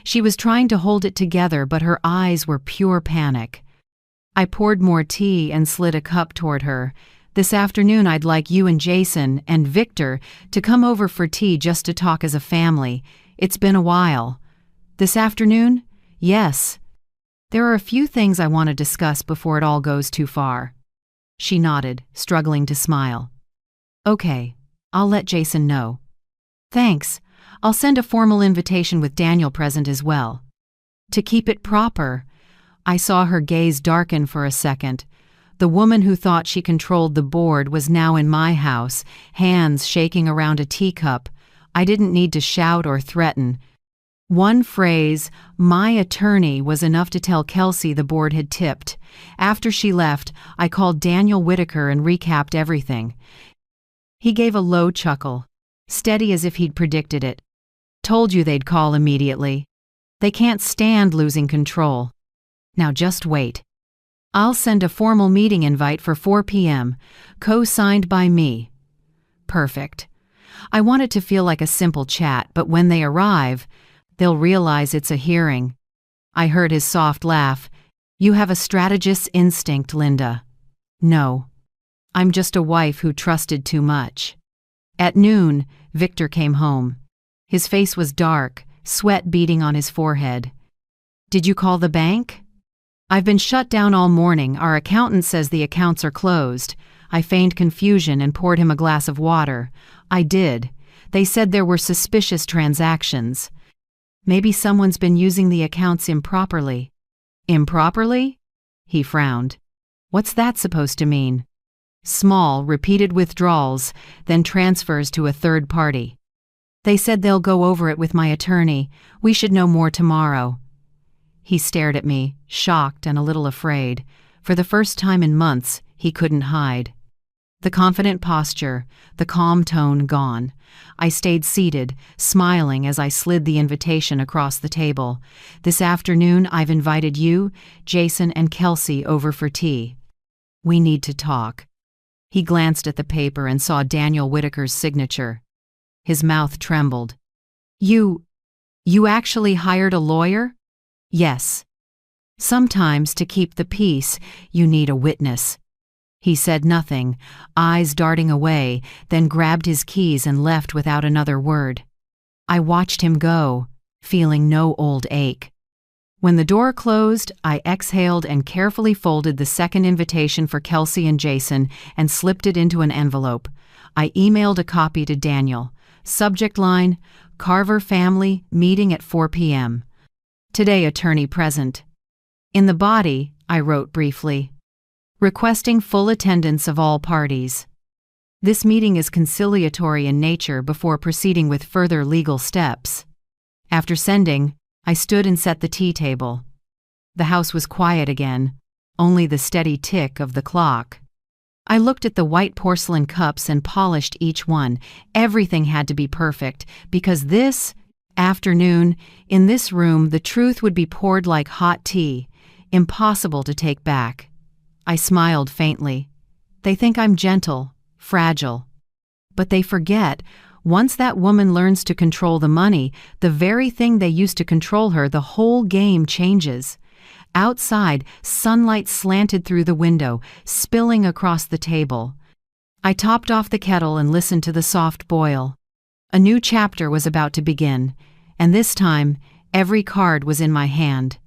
She was trying to hold it together, but her eyes were pure panic. I poured more tea and slid a cup toward her. This afternoon I'd like you and Jason and Victor to come over for tea just to talk as a family. It's been a while. This afternoon? Yes. There are a few things I want to discuss before it all goes too far. She nodded, struggling to smile. Okay, I'll let Jason know. Thanks. I'll send a formal invitation with Daniel present as well. To keep it proper. I saw her gaze darken for a second. The woman who thought she controlled the board was now in my house, hands shaking around a teacup. I didn't need to shout or threaten. One phrase, my attorney, was enough to tell Kelsey the board had tipped. After she left, I called Daniel Whitaker and recapped everything. He gave a low chuckle, steady as if he'd predicted it. Told you they'd call immediately. They can't stand losing control. Now just wait. I'll send a formal meeting invite for 4 p.m., co-signed by me. Perfect. I want it to feel like a simple chat, but when they arrive, they'll realize it's a hearing. I heard his soft laugh. You have a strategist's instinct, Linda. No. I'm just a wife who trusted too much. At noon, Victor came home. His face was dark, sweat beading on his forehead. Did you call the bank? I've been shut down all morning. Our accountant says the accounts are closed. I feigned confusion and poured him a glass of water. I did. They said there were suspicious transactions. Maybe someone's been using the accounts improperly. Improperly? He frowned. What's that supposed to mean? Small, repeated withdrawals, then transfers to a third party. They said they'll go over it with my attorney. We should know more tomorrow. He stared at me, shocked and a little afraid. For the first time in months, he couldn't hide. The confident posture, the calm tone gone. I stayed seated, smiling as I slid the invitation across the table. This afternoon, I've invited you, Jason, and Kelsey over for tea. We need to talk. He glanced at the paper and saw Daniel Whitaker's signature. His mouth trembled. You actually hired a lawyer? Yes. Sometimes to keep the peace, you need a witness. He said nothing, eyes darting away, then grabbed his keys and left without another word. I watched him go, feeling no old ache. When the door closed, I exhaled and carefully folded the second invitation for Kelsey and Jason and slipped it into an envelope. I emailed a copy to Daniel. Subject line, Carver family, meeting at 4 p.m. Today, attorney present. In the body, I wrote briefly, requesting full attendance of all parties. This meeting is conciliatory in nature before proceeding with further legal steps. After sending, I stood and set the tea table. The house was quiet again, only the steady tick of the clock. I looked at the white porcelain cups and polished each one. Everything had to be perfect, because this afternoon, in this room, the truth would be poured like hot tea, impossible to take back. I smiled faintly. They think I'm gentle, fragile. But they forget, once that woman learns to control the money, the very thing they used to control her, the whole game changes. Outside, sunlight slanted through the window, spilling across the table. I topped off the kettle and listened to the soft boil. A new chapter was about to begin, and this time, every card was in my hand.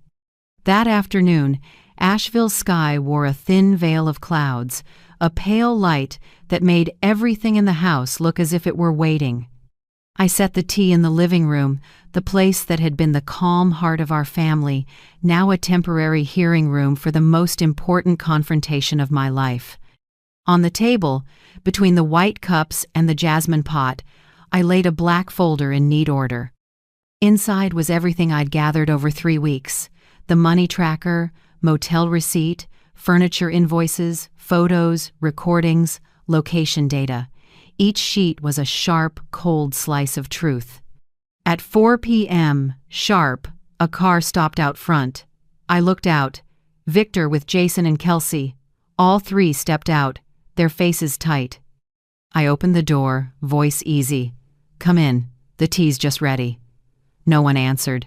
That afternoon, Asheville's sky wore a thin veil of clouds, a pale light that made everything in the house look as if it were waiting. I set the tea in the living room, the place that had been the calm heart of our family, now a temporary hearing room for the most important confrontation of my life. On the table, between the white cups and the jasmine pot, I laid a black folder in neat order. Inside was everything I'd gathered over 3 weeks: the money tracker, motel receipt, furniture invoices, photos, recordings, location data. Each sheet was a sharp, cold slice of truth. At 4 p.m., sharp, a car stopped out front. I looked out. Victor with Jason and Kelsey. All three stepped out, their faces tight. I opened the door, voice easy. Come in, the tea's just ready. No one answered.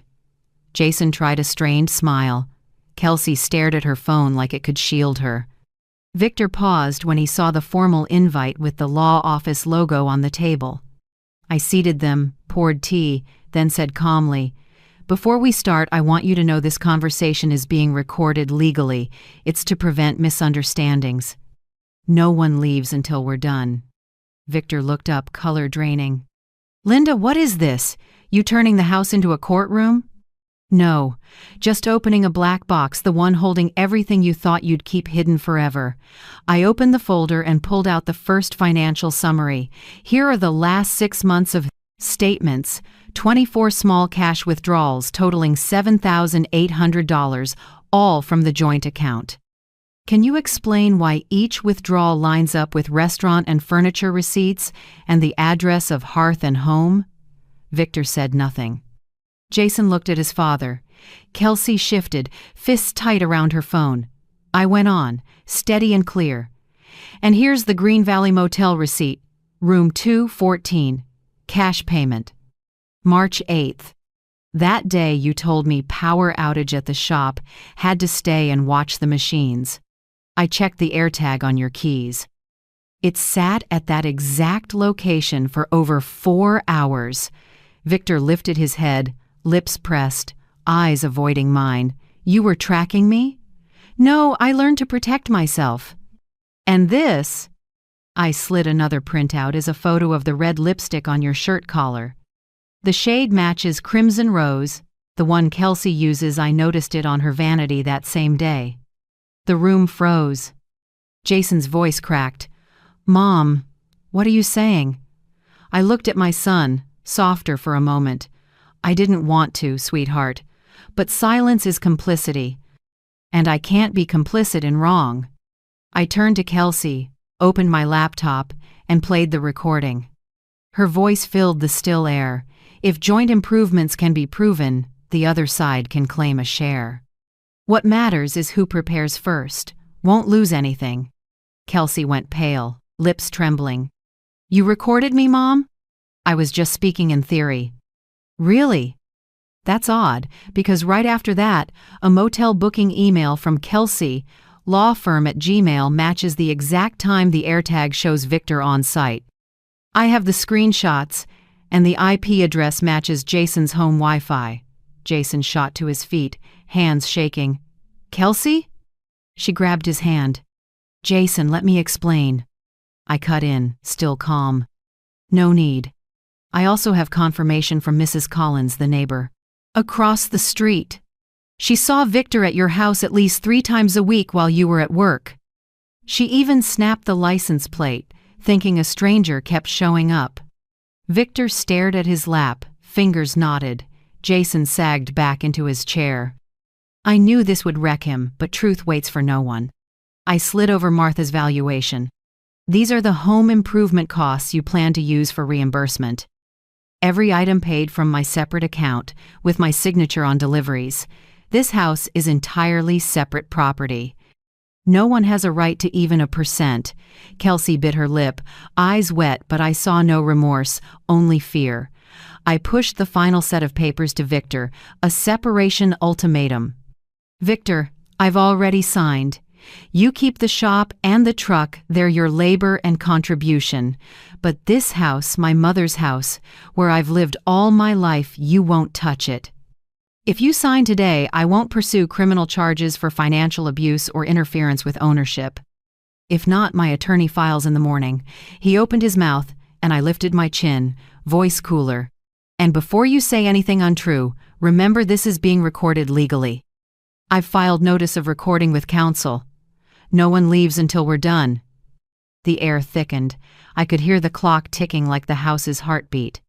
Jason tried a strained smile. Kelsey stared at her phone like it could shield her. Victor paused when he saw the formal invite with the law office logo on the table. I seated them, poured tea, then said calmly, "Before we start, I want you to know this conversation is being recorded legally. It's to prevent misunderstandings. No one leaves until we're done." Victor looked up, color draining. "Linda, what is this? You turning the house into a courtroom?" "No, just opening a black box, the one holding everything you thought you'd keep hidden forever." I opened the folder and pulled out the first financial summary. Here are the last 6 months of statements, 24 small cash withdrawals totaling $7,800, all from the joint account. Can you explain why each withdrawal lines up with restaurant and furniture receipts and the address of Hearth and Home? Victor said nothing. Jason looked at his father. Kelsey shifted, fists tight around her phone. I went on, steady and clear. "And here's the Green Valley Motel receipt, room 214, cash payment. March 8th. That day you told me power outage at the shop, had to stay and watch the machines. I checked the AirTag on your keys. It sat at that exact location for over 4 hours. Victor lifted his head, lips pressed, eyes avoiding mine. "You were tracking me?" "No, I learned to protect myself." "And this," I slid another printout as a photo of the red lipstick on your shirt collar. The shade matches crimson rose, the one Kelsey uses. I noticed it on her vanity that same day. The room froze. Jason's voice cracked. Mom, what are you saying? I looked at my son, softer for a moment. I didn't want to, sweetheart, but silence is complicity, and I can't be complicit in wrong. I turned to Kelsey, opened my laptop, and played the recording. Her voice filled the still air. If joint improvements can be proven, the other side can claim a share. What matters is who prepares first. Won't lose anything. Kelsey went pale, lips trembling. You recorded me, Mom? I was just speaking in theory. Really? That's odd, because right after that, a motel booking email from Kelsey, lawfirm@gmail, matches the exact time the AirTag shows Victor on site. I have the screenshots, and the IP address matches Jason's home Wi-Fi. Jason shot to his feet, hands shaking. Kelsey? She grabbed his hand. Jason, let me explain. I cut in, still calm. No need. I also have confirmation from Mrs. Collins, the neighbor. Across the street. She saw Victor at your house at least 3 times a week while you were at work. She even snapped the license plate, thinking a stranger kept showing up. Victor stared at his lap, fingers knotted. Jason sagged back into his chair. I knew this would wreck him, but truth waits for no one. I slid over Martha's valuation. These are the home improvement costs you plan to use for reimbursement. Every item paid from my separate account, with my signature on deliveries. This house is entirely separate property. No one has a right to even a percent. Kelsey bit her lip, eyes wet, but I saw no remorse, only fear. I pushed the final set of papers to Victor, a separation ultimatum. Victor, I've already signed. You keep the shop and the truck, they're your labor and contribution. But this house, my mother's house, where I've lived all my life, you won't touch it. If you sign today, I won't pursue criminal charges for financial abuse or interference with ownership. If not, my attorney files in the morning. He opened his mouth, and I lifted my chin, voice cooler. And before you say anything untrue, remember this is being recorded legally. I've filed notice of recording with counsel. No one leaves until we're done. The air thickened. I could hear the clock ticking like the house's heartbeat.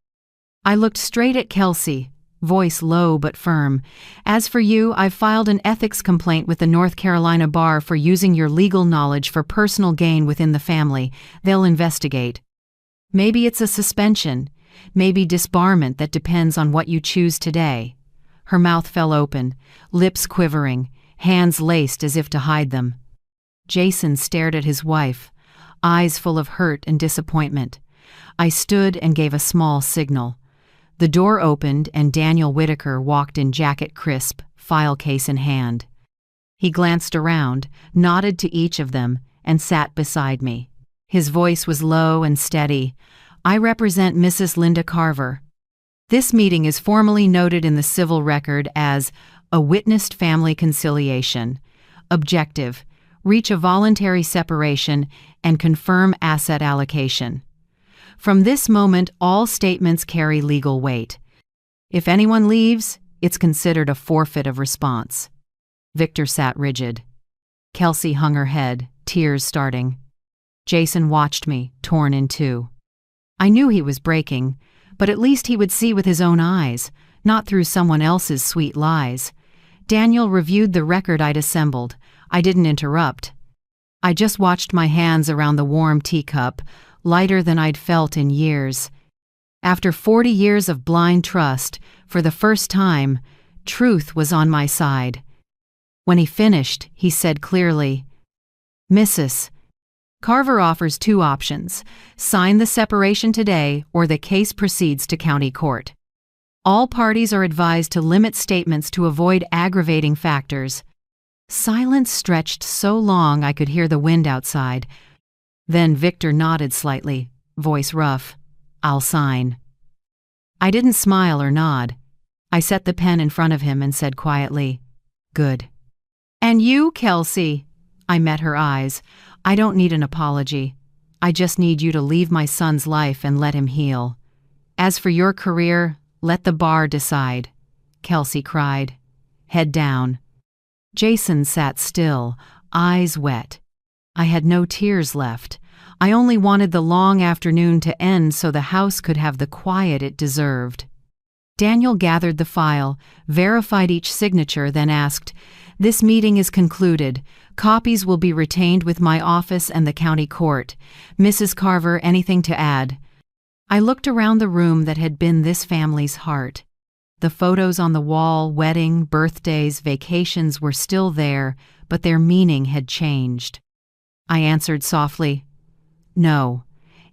I looked straight at Kelsey, voice low but firm. As for you, I've filed an ethics complaint with the North Carolina Bar for using your legal knowledge for personal gain within the family. They'll investigate. Maybe it's a suspension, maybe disbarment. That depends on what you choose today. Her mouth fell open, lips quivering, hands laced as if to hide them. Jason stared at his wife, eyes full of hurt and disappointment. I stood and gave a small signal. The door opened and Daniel Whitaker walked in, jacket crisp, file case in hand. He glanced around, nodded to each of them, and sat beside me. His voice was low and steady. I represent Mrs. Linda Carver. This meeting is formally noted in the civil record as a witnessed family conciliation. Objective: reach a voluntary separation and confirm asset allocation. From this moment, all statements carry legal weight. If anyone leaves, it's considered a forfeit of response. Victor sat rigid. Kelsey hung her head, tears starting. Jason watched me, torn in two. I knew he was breaking, but at least he would see with his own eyes, not through someone else's sweet lies. Daniel reviewed the record I'd assembled. I didn't interrupt. I just watched my hands around the warm teacup, lighter than I'd felt in years. After 40 years of blind trust, for the first time, truth was on my side. When he finished, he said clearly, "Mrs. Carver offers 2 options: sign the separation today or the case proceeds to county court. All parties are advised to limit statements to avoid aggravating factors." Silence stretched so long I could hear the wind outside. Then Victor nodded slightly, voice rough. "I'll sign." I didn't smile or nod. I set the pen in front of him and said quietly, "Good." "And you, Kelsey?" I met her eyes. "I don't need an apology. I just need you to leave my son's life and let him heal. As for your career, let the bar decide," Kelsey cried. "Head down." Jason sat still, eyes wet. I had no tears left. I only wanted the long afternoon to end so the house could have the quiet it deserved. Daniel gathered the file, verified each signature, then asked, "This meeting is concluded. Copies will be retained with my office and the county court. Mrs. Carver, anything to add?" I looked around the room that had been this family's heart. The photos on the wall, wedding, birthdays, vacations were still there, but their meaning had changed. I answered softly, "No.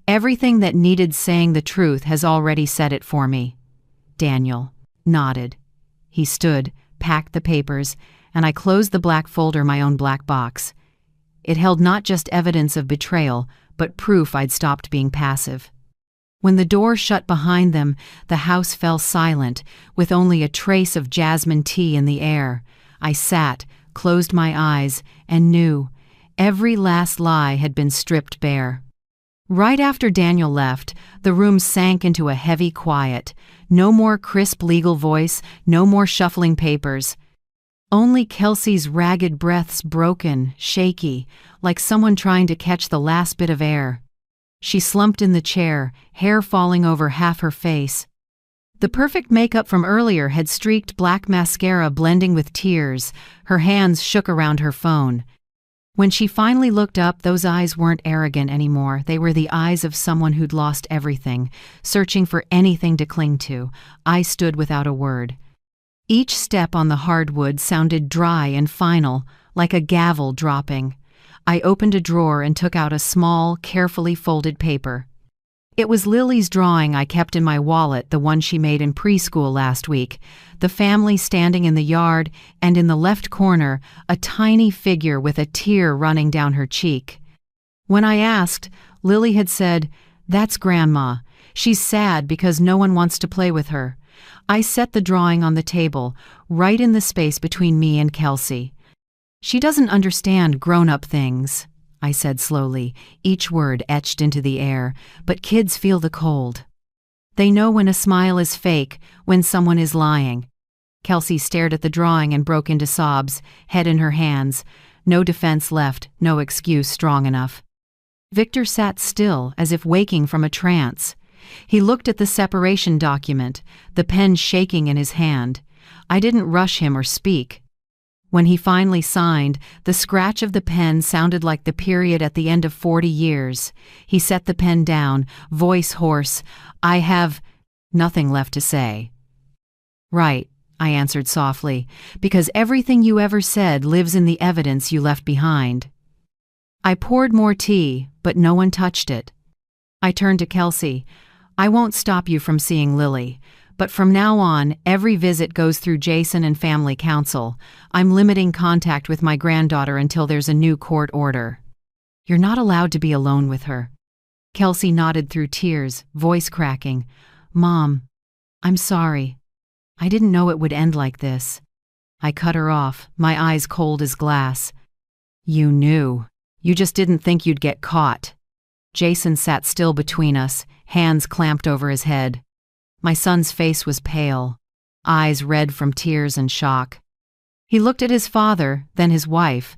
Everything that needed saying the truth has already said it for me." Daniel nodded. He stood, packed the papers, and I closed the black folder, my own black box. It held not just evidence of betrayal, but proof I'd stopped being passive. When the door shut behind them, the house fell silent, with only a trace of jasmine tea in the air. I sat, closed my eyes, and knew every last lie had been stripped bare. Right after Daniel left, the room sank into a heavy quiet. No more crisp legal voice, no more shuffling papers. Only Kelsey's ragged breaths, broken, shaky, like someone trying to catch the last bit of air. She slumped in the chair, hair falling over half her face. The perfect makeup from earlier had streaked black mascara blending with tears. Her hands shook around her phone. When she finally looked up, those eyes weren't arrogant anymore. They were the eyes of someone who'd lost everything, searching for anything to cling to. I stood without a word. Each step on the hardwood sounded dry and final, like a gavel dropping. I opened a drawer and took out a small, carefully folded paper. It was Lily's drawing I kept in my wallet, the one she made in preschool last week. The family standing in the yard, and in the left corner, a tiny figure with a tear running down her cheek. When I asked, Lily had said, "That's Grandma. She's sad because no one wants to play with her." I set the drawing on the table, right in the space between me and Kelsey. "She doesn't understand grown-up things," I said slowly, each word etched into the air, "but kids feel the cold. They know when a smile is fake, when someone is lying." Kelsey stared at the drawing and broke into sobs, head in her hands. No defense left, no excuse strong enough. Victor sat still, as if waking from a trance. He looked at the separation document, the pen shaking in his hand. I didn't rush him or speak. When he finally signed, the scratch of the pen sounded like the period at the end of 40 years. He set the pen down, voice hoarse. "I have nothing left to say." "Right," I answered softly, "because everything you ever said lives in the evidence you left behind." I poured more tea, but no one touched it. I turned to Kelsey. "I won't stop you from seeing Lily. But from now on, every visit goes through Jason and family counsel. I'm limiting contact with my granddaughter until there's a new court order." "You're not allowed to be alone with her." Kelsey nodded through tears, voice cracking. "Mom, I'm sorry. I didn't know it would end like this." I cut her off, my eyes cold as glass. "You knew. You just didn't think you'd get caught." Jason sat still between us, hands clamped over his head. My son's face was pale, eyes red from tears and shock. He looked at his father, then his wife,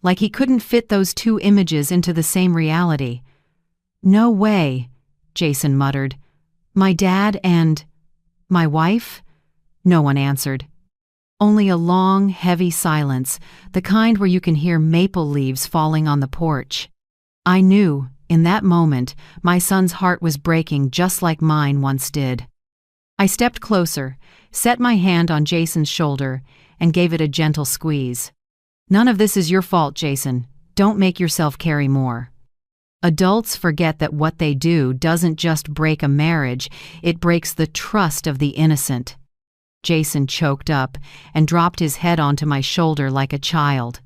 like he couldn't fit those two images into the same reality. "No way," Jason muttered. "My dad and my wife?" No one answered. Only a long, heavy silence, the kind where you can hear maple leaves falling on the porch. I knew, in that moment, my son's heart was breaking just like mine once did. I stepped closer, set my hand on Jason's shoulder, and gave it a gentle squeeze. "None of this is your fault, Jason. Don't make yourself carry more." Adults forget that what they do doesn't just break a marriage, it breaks the trust of the innocent. Jason choked up and dropped his head onto my shoulder like a child.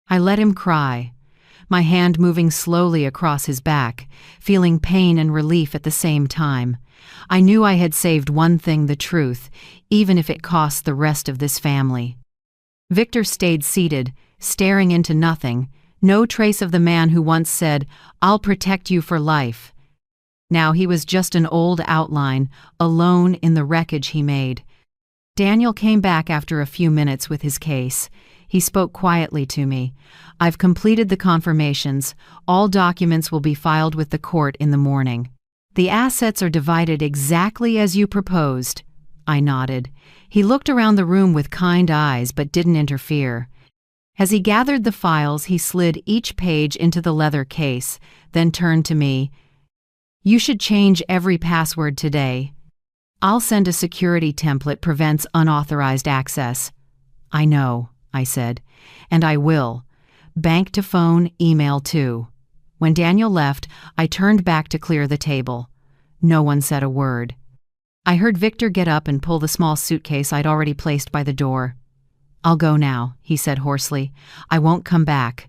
I let him cry, my hand moving slowly across his back, feeling pain and relief at the same time. I knew I had saved one thing, the truth, even if it cost the rest of this family. Victor stayed seated, staring into nothing, No trace of the man who once said, "I'll protect you for life." Now he was just an old outline, alone in the wreckage he made. Daniel came back after a few minutes with his case. He spoke quietly to me. "I've completed the confirmations. All documents will be filed with the court in the morning. The assets are divided exactly as you proposed." I nodded. He looked around the room with kind eyes but didn't interfere. As he gathered the files, he slid each page into the leather case, then turned to me. "You should change every password today. I'll send a security template prevents unauthorized access." "I know," I said, "and I will. Bank to phone, email too." When Daniel left, I turned back to clear the table. No one said a word. I heard Victor get up and pull the small suitcase I'd already placed by the door. "I'll go now," he said hoarsely. "I won't come back."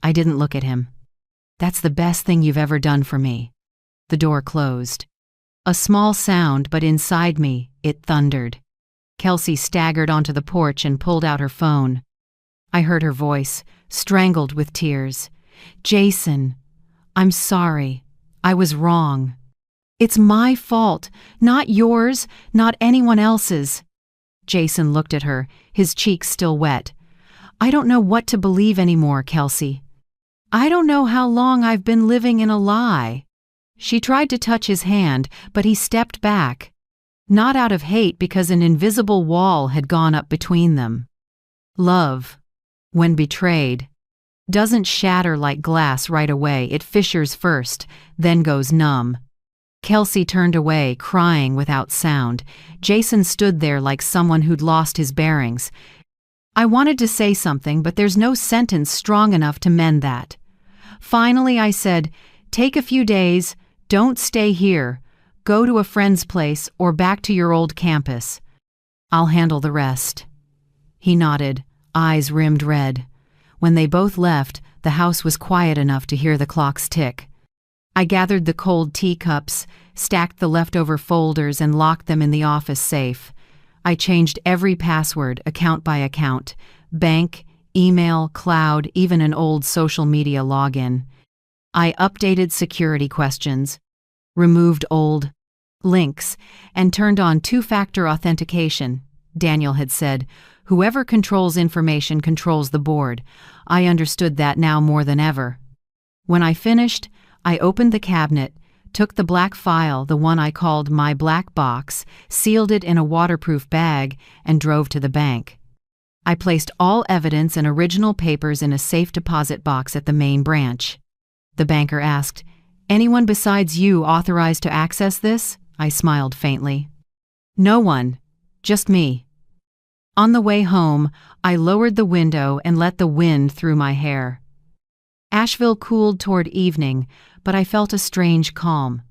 I didn't look at him. "That's the best thing you've ever done for me." The door closed. A small sound, but inside me, it thundered. Kelsey staggered onto the porch and pulled out her phone. I heard her voice, strangled with tears. "Jason, I'm sorry. I was wrong. It's my fault, not yours, not anyone else's." Jason looked at her, his cheeks still wet. "I don't know what to believe anymore, Kelsey. I don't know how long I've been living in a lie." She tried to touch his hand, but he stepped back. Not out of hate, because an invisible wall had gone up between them. Love, when betrayed, doesn't shatter like glass right away. It fissures first, then goes numb. Kelsey turned away, crying without sound. Jason stood there like someone who'd lost his bearings. I wanted to say something, but there's no sentence strong enough to mend that. Finally, I said, "Take a few days, don't stay here. Go to a friend's place or back to your old campus. I'll handle the rest." He nodded, eyes rimmed red. When they both left, the house was quiet enough to hear the clocks tick. I gathered the cold teacups, stacked the leftover folders, and locked them in the office safe. I changed every password, account by account, bank, email, cloud, even an old social media login. I updated security questions, removed old links, and turned on two-factor authentication. Daniel had said, "Whoever controls information controls the board." I understood that now more than ever. When I finished, I opened the cabinet, took the black file, the one I called my black box, sealed it in a waterproof bag, and drove to the bank. I placed all evidence and original papers in a safe deposit box at the main branch. The banker asked, "Anyone besides you authorized to access this?" I smiled faintly. "No one, just me." On the way home, I lowered the window and let the wind through my hair. Asheville cooled toward evening, but I felt a strange calm.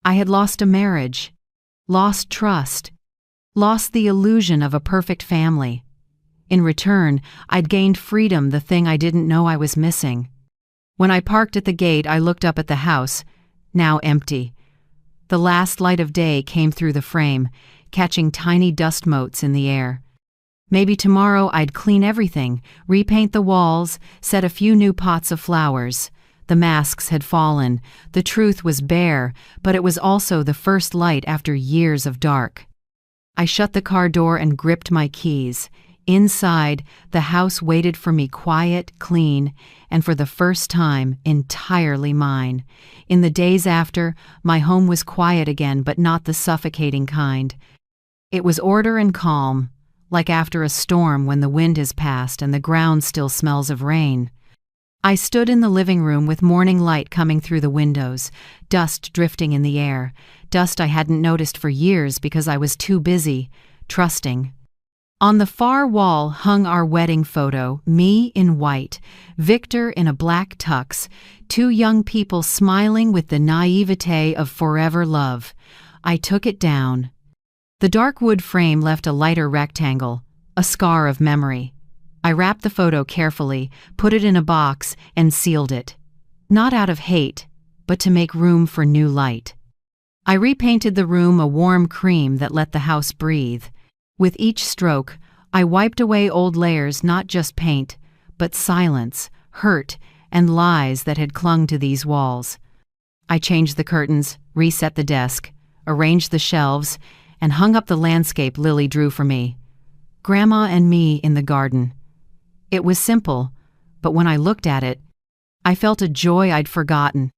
I had lost a marriage, lost trust, lost the illusion of a perfect family. In return, I'd gained freedom, the thing I didn't know I was missing. When I parked at the gate, I looked up at the house, now empty. The last light of day came through the frame, catching tiny dust motes in the air. Maybe tomorrow I'd clean everything, repaint the walls, set a few new pots of flowers. The masks had fallen, the truth was bare, but it was also the first light after years of dark. I shut the car door and gripped my keys. Inside, the house waited for me, quiet, clean, and for the first time, entirely mine. In the days after, my home was quiet again, but not the suffocating kind. It was order and calm, like after a storm when the wind has passed and the ground still smells of rain. I stood in the living room with morning light coming through the windows, dust drifting in the air, dust I hadn't noticed for years because I was too busy, trusting. On the far wall hung our wedding photo, me in white, Victor in a black tux, two young people smiling with the naivete of forever love. I took it down. The dark wood frame left a lighter rectangle, a scar of memory. I wrapped the photo carefully, put it in a box, and sealed it. Not out of hate, but to make room for new light. I repainted the room a warm cream that let the house breathe. With each stroke, I wiped away old layers, not just paint, but silence, hurt, and lies that had clung to these walls. I changed the curtains, reset the desk, arranged the shelves, and hung up the landscape Lily drew for me. Grandma and me in the garden. It was simple, but when I looked at it, I felt a joy I'd forgotten.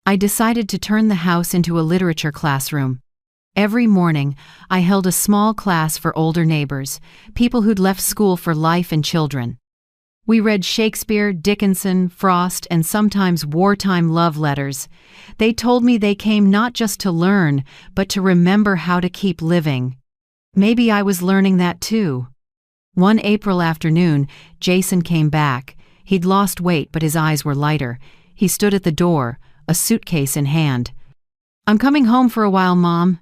I decided to turn the house into a literature classroom. Every morning, I held a small class for older neighbors, people who'd left school for life and children. We read Shakespeare, Dickinson, Frost, and sometimes wartime love letters. They told me they came not just to learn, but to remember how to keep living. Maybe I was learning that too. One April afternoon, Jason came back. He'd lost weight, but his eyes were lighter. He stood at the door, a suitcase in hand. "I'm coming home for a while, Mom.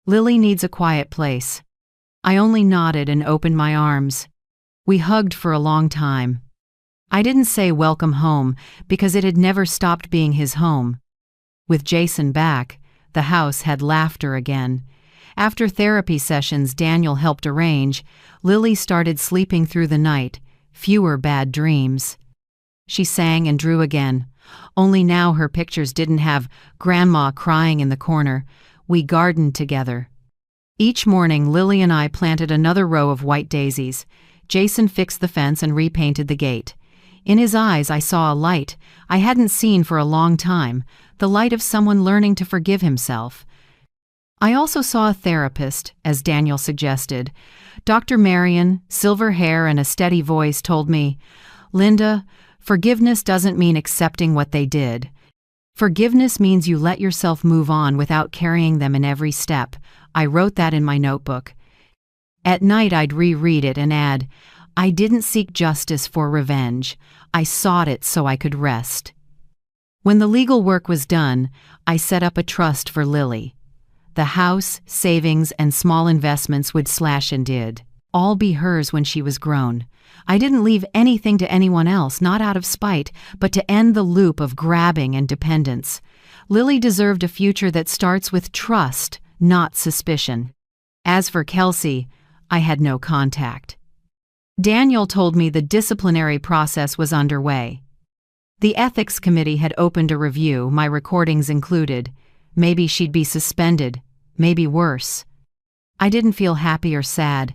Lily needs a quiet place." I only nodded and opened my arms. We hugged for a long time. I didn't say welcome home because it had never stopped being his home. With Jason back, the house had laughter again. After therapy sessions Daniel helped arrange, Lily started sleeping through the night, fewer bad dreams. She sang and drew again, only now her pictures didn't have Grandma crying in the corner. We gardened together. Each morning Lily and I planted another row of white daisies. Jason fixed the fence and repainted the gate. In his eyes I saw a light I hadn't seen for a long time, the light of someone learning to forgive himself. I also saw a therapist, as Daniel suggested. Dr. Marion, silver hair and a steady voice, told me, "Linda, forgiveness doesn't mean accepting what they did. Forgiveness means you let yourself move on without carrying them in every step." I wrote that in my notebook. At night I'd reread it and add, "I didn't seek justice for revenge. I sought it so I could rest." When the legal work was done, I set up a trust for Lily. The house, savings, and small investments would slash and did all be hers when she was grown. I didn't leave anything to anyone else, not out of spite, but to end the loop of grabbing and dependence. Lily deserved a future that starts with trust, not suspicion. As for Kelsey, I had no contact. Daniel told me the disciplinary process was underway. The ethics committee had opened a review, my recordings included. Maybe she'd be suspended, maybe worse. I didn't feel happy or sad.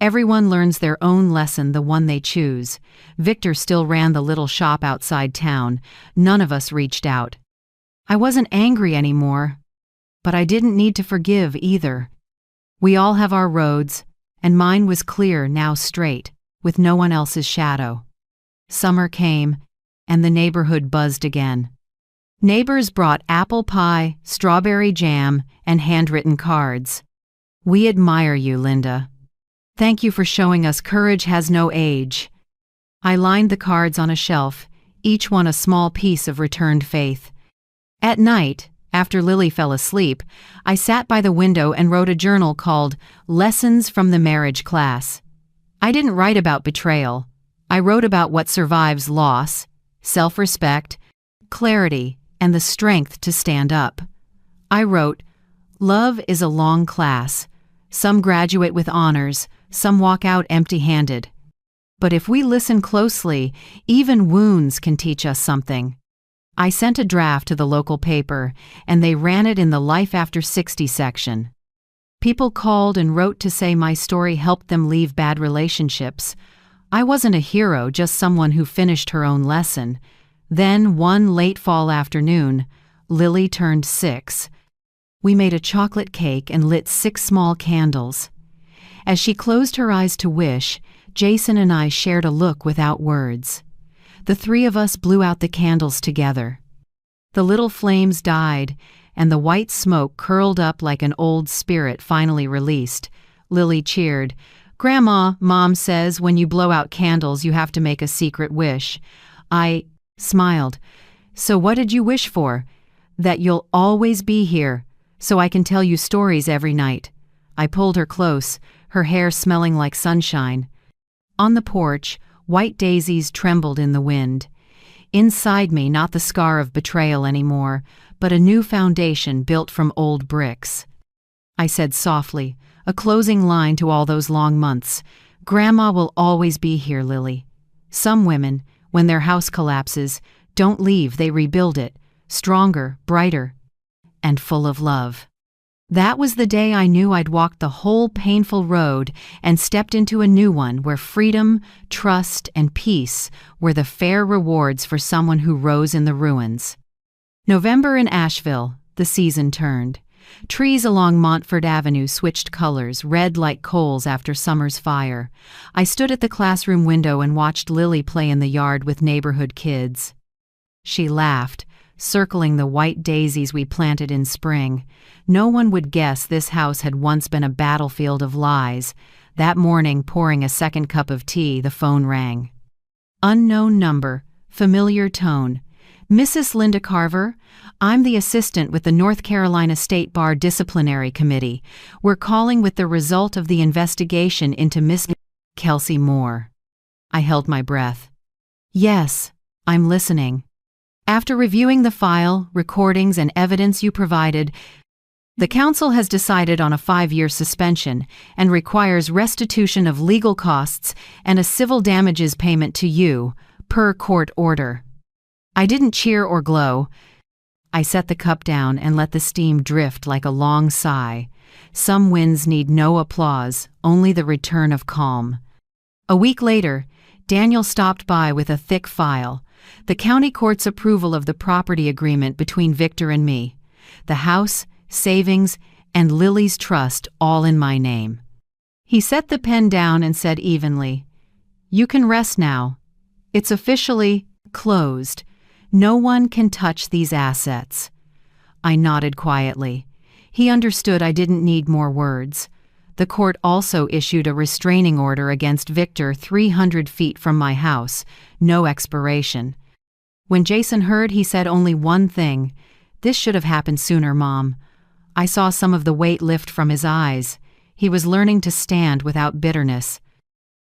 Everyone learns their own lesson, the one they choose. Victor still ran the little shop outside town. None of us reached out. I wasn't angry anymore, but I didn't need to forgive either. We all have our roads, and mine was clear, now straight, with no one else's shadow. Summer came, and the neighborhood buzzed again. Neighbors brought apple pie, strawberry jam, and handwritten cards. "We admire you, Linda. Thank you for showing us courage has no age." I lined the cards on a shelf, each one a small piece of returned faith. At night, after Lily fell asleep, I sat by the window and wrote a journal called Lessons from the Marriage Class. I didn't write about betrayal. I wrote about what survives loss, self-respect, clarity, and the strength to stand up. I wrote, "Love is a long class. Some graduate with honors, some walk out empty-handed. But if we listen closely, even wounds can teach us something." I sent a draft to the local paper, and they ran it in the Life After 60 section. People called and wrote to say my story helped them leave bad relationships. I wasn't a hero, just someone who finished her own lesson. Then, one late fall afternoon, Lily turned 6. We made a chocolate cake and lit 6 small candles. As she closed her eyes to wish, Jason and I shared a look without words. The 3 of us blew out the candles together. The little flames died, and the white smoke curled up like an old spirit finally released. Lily cheered. "Grandma, Mom says when you blow out candles you have to make a secret wish." I smiled. "So what did you wish for?" "That you'll always be here, so I can tell you stories every night." I pulled her close, her hair smelling like sunshine. On the porch, white daisies trembled in the wind. Inside me, not the scar of betrayal anymore, but a new foundation built from old bricks. I said softly, a closing line to all those long months, "Grandma will always be here, Lily." Some women, when their house collapses, Don't leave, they rebuild it, stronger, brighter, and full of love. That was the day I knew I'd walked the whole painful road and stepped into a new one where freedom, trust, and peace were the fair rewards for someone who rose in the ruins. November in Asheville, the season turned. Trees along Montford Avenue switched colors, red like coals after summer's fire. I stood at the classroom window and watched Lily play in the yard with neighborhood kids. She laughed, circling the white daisies we planted in spring. No one would guess this house had once been a battlefield of lies. That morning, pouring a second cup of tea, the phone rang. Unknown number, familiar tone. Mrs. Linda Carver, I'm the assistant with the North Carolina State Bar Disciplinary Committee. We're calling with the result of the investigation into Miss Kelsey Moore. I held my breath. Yes, I'm listening. After reviewing the file, recordings, and evidence you provided, the council has decided on a 5-year suspension and requires restitution of legal costs and a civil damages payment to you, per court order. I didn't cheer or glow. I set the cup down and let the steam drift like a long sigh. Some wins need no applause, only the return of calm. A week later, Daniel stopped by with a thick file. The county court's approval of the property agreement between Victor and me. The house, savings, and Lily's trust all in my name. He set the pen down and said evenly, "You can rest now. It's officially closed. No one can touch these assets." I nodded quietly. He understood I didn't need more words. The court also issued a restraining order against Victor 300 feet from my house, no expiration. When Jason heard, he said only one thing: "This should have happened sooner, Mom." I saw some of the weight lift from his eyes. He was learning to stand without bitterness.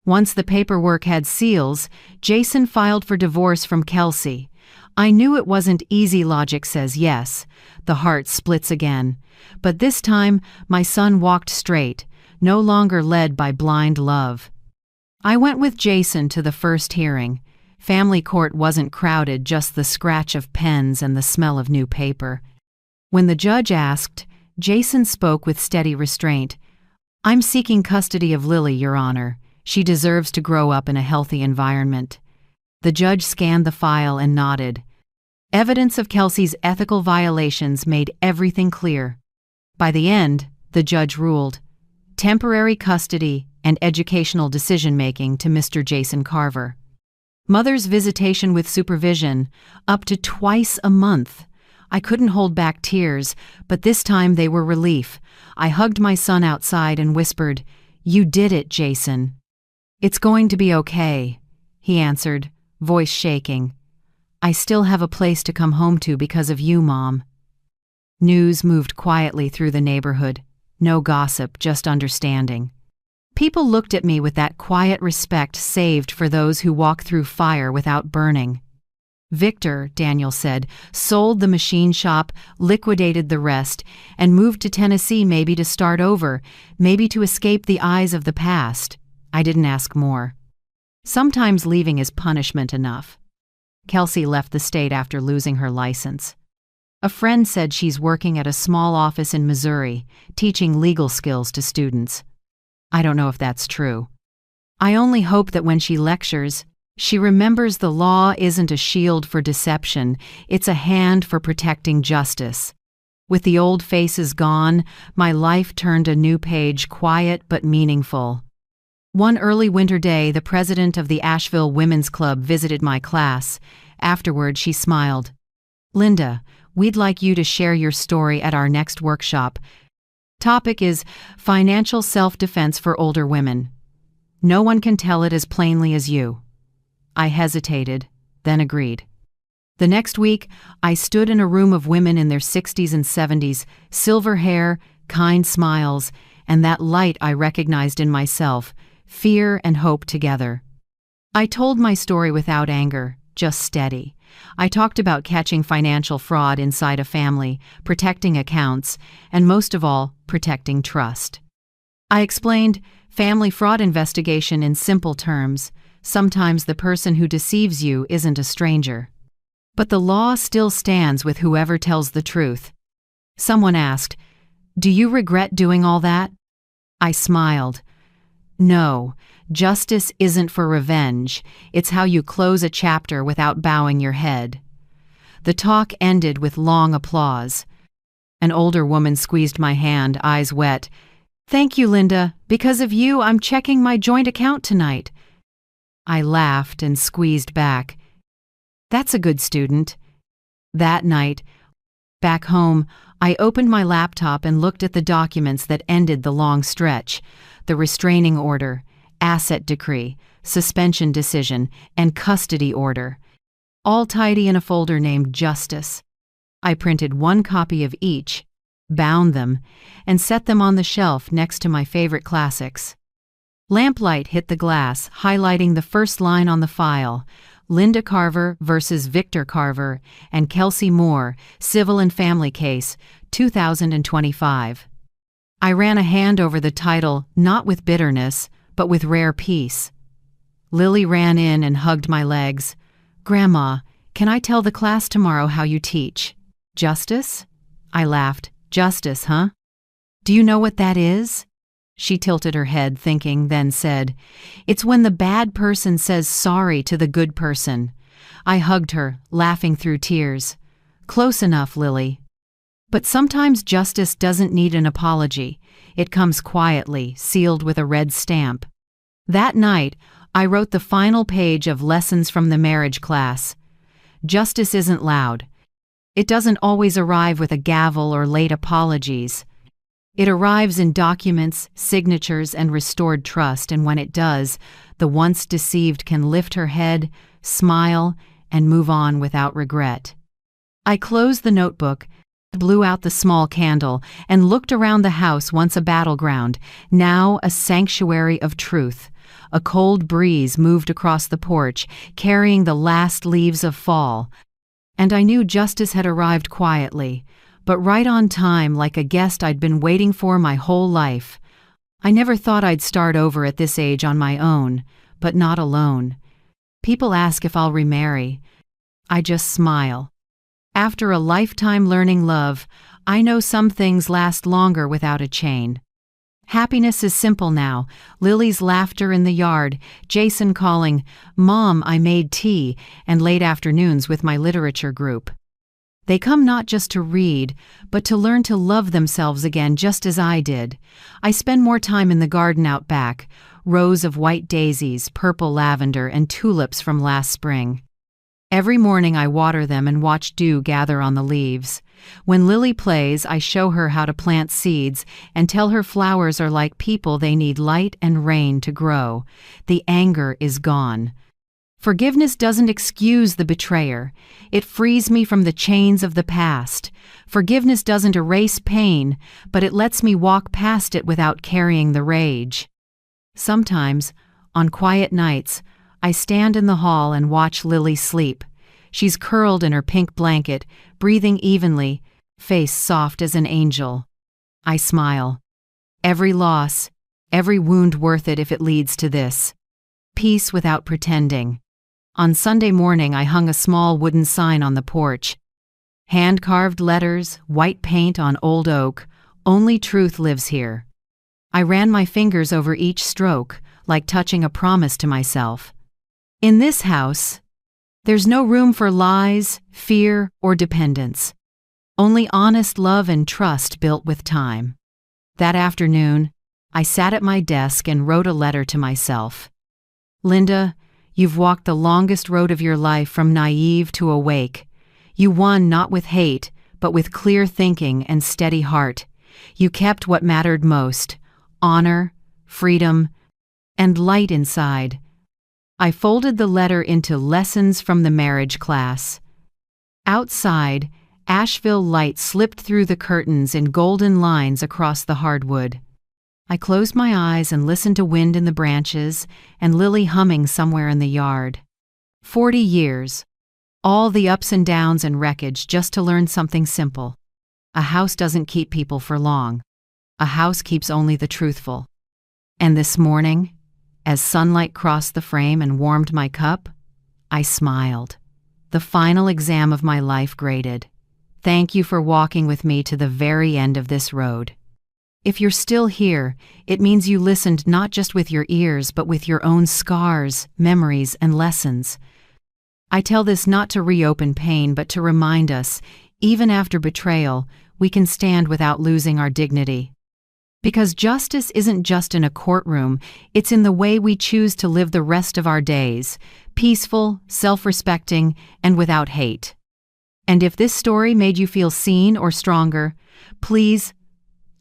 Once the paperwork had seals, Jason filed for divorce from Kelsey. I knew it wasn't easy. Logic says yes. The heart splits again. But this time, my son walked straight, no longer led by blind love. I went with Jason to the first hearing. Family court wasn't crowded, just the scratch of pens and the smell of new paper. When the judge asked, Jason spoke with steady restraint. "I'm seeking custody of Lily, Your Honor. She deserves to grow up in a healthy environment." The judge scanned the file and nodded. Evidence of Kelsey's ethical violations made everything clear. By the end, the judge ruled temporary custody and educational decision-making to Mr. Jason Carver. Mother's visitation with supervision, up to twice a month. I couldn't hold back tears, but this time they were relief. I hugged my son outside and whispered, "You did it, Jason." "It's going to be okay," he answered, voice shaking. "I still have a place to come home to because of you, Mom." News moved quietly through the neighborhood. No gossip, just understanding. People looked at me with that quiet respect saved for those who walk through fire without burning. Victor, Daniel said, sold the machine shop, liquidated the rest, and moved to Tennessee, maybe to start over, maybe to escape the eyes of the past. I didn't ask more. Sometimes leaving is punishment enough. Kelsey left the state after losing her license. A friend said she's working at a small office in Missouri, teaching legal skills to students. I don't know if that's true. I only hope that when she lectures, she remembers the law isn't a shield for deception, it's a hand for protecting justice. With the old faces gone, my life turned a new page, quiet but meaningful. One early winter day, the president of the Asheville Women's Club visited my class. Afterward, she smiled. "Linda, we'd like you to share your story at our next workshop. Topic is financial self-defense for older women. No one can tell it as plainly as you." I hesitated, then agreed. The next week, I stood in a room of women in their 60s and 70s, silver hair, kind smiles, and that light I recognized in myself, fear and hope together. I told my story without anger, just steady. I talked about catching financial fraud inside a family, protecting accounts, and most of all, protecting trust. I explained family fraud investigation in simple terms. Sometimes the person who deceives you isn't a stranger. But the law still stands with whoever tells the truth. Someone asked, "Do you regret doing all that?" I smiled. No, justice isn't for revenge. It's how you close a chapter without bowing your head. The talk ended with long applause. An older woman squeezed my hand, eyes wet. "Thank you, Linda. Because of you, I'm checking my joint account tonight." I laughed and squeezed back. That's a good student. That night, back home, I opened my laptop and looked at the documents that ended the long stretch: the restraining order, asset decree, suspension decision, and custody order, all tidy in a folder named Justice. I printed one copy of each, bound them, and set them on the shelf next to my favorite classics. Lamplight hit the glass, highlighting the first line on the file: Linda Carver versus Victor Carver and Kelsey Moore, Civil and Family Case, 2025. I ran a hand over the title, not with bitterness, but with rare peace. Lily ran in and hugged my legs. "Grandma, can I tell the class tomorrow how you teach?" "Justice?" I laughed. "Justice, huh? Do you know what that is?" She tilted her head, thinking, then said, "It's when the bad person says sorry to the good person." I hugged her, laughing through tears. "Close enough, Lily." But sometimes justice doesn't need an apology. It comes quietly, sealed with a red stamp. That night, I wrote the final page of Lessons from the Marriage class. Justice isn't loud. It doesn't always arrive with a gavel or late apologies. It arrives in documents, signatures, and restored trust, and when it does, the once deceived can lift her head, smile, and move on without regret. I closed the notebook, blew out the small candle, and looked around the house, once a battleground, now a sanctuary of truth. A cold breeze moved across the porch, carrying the last leaves of fall, and I knew justice had arrived quietly, but right on time, like a guest I'd been waiting for my whole life. I never thought I'd start over at this age on my own, but not alone. People ask if I'll remarry. I just smile. After a lifetime learning love, I know some things last longer without a chain. Happiness is simple now: Lily's laughter in the yard, Jason calling, "Mom, I made tea," and late afternoons with my literature group. They come not just to read, but to learn to love themselves again, just as I did. I spend more time in the garden out back, rows of white daisies, purple lavender, and tulips from last spring. Every morning I water them and watch dew gather on the leaves. When Lily plays, I show her how to plant seeds and tell her flowers are like people, they need light and rain to grow. The anger is gone. Forgiveness doesn't excuse the betrayer. It frees me from the chains of the past. Forgiveness doesn't erase pain, but it lets me walk past it without carrying the rage. Sometimes, on quiet nights, I stand in the hall and watch Lily sleep. She's curled in her pink blanket, breathing evenly, face soft as an angel. I smile. Every loss, every wound worth it if it leads to this. Peace without pretending. On Sunday morning, I hung a small wooden sign on the porch. Hand-carved letters, white paint on old oak, "Only truth lives here." I ran my fingers over each stroke, like touching a promise to myself. In this house, there's no room for lies, fear, or dependence. Only honest love and trust built with time. That afternoon, I sat at my desk and wrote a letter to myself. Linda, you've walked the longest road of your life, from naive to awake. You won not with hate, but with clear thinking and steady heart. You kept what mattered most: honor, freedom, and light inside. I folded the letter into Lessons from the Marriage class. Outside, Asheville light slipped through the curtains in golden lines across the hardwood. I closed my eyes and listened to wind in the branches and Lily humming somewhere in the yard. 40 years, all the ups and downs and wreckage, just to learn something simple. A house doesn't keep people for long. A house keeps only the truthful. And this morning, as sunlight crossed the frame and warmed my cup, I smiled. the final exam of my life graded. Thank you for walking with me to the very end of this road. If you're still here, it means you listened not just with your ears, but with your own scars, memories, and lessons. I tell this not to reopen pain, but to remind us, even after betrayal, we can stand without losing our dignity. Because justice isn't just in a courtroom, it's in the way we choose to live the rest of our days, peaceful, self-respecting, and without hate. And if this story made you feel seen or stronger, please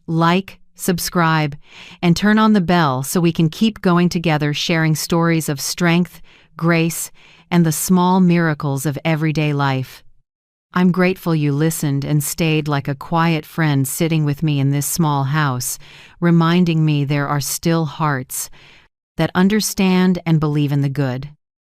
like, subscribe, and turn on the bell so we can keep going together, sharing stories of strength, grace, and the small miracles of everyday life. I'm grateful you listened and stayed like a quiet friend sitting with me in this small house, reminding me there are still hearts that understand and believe in the good.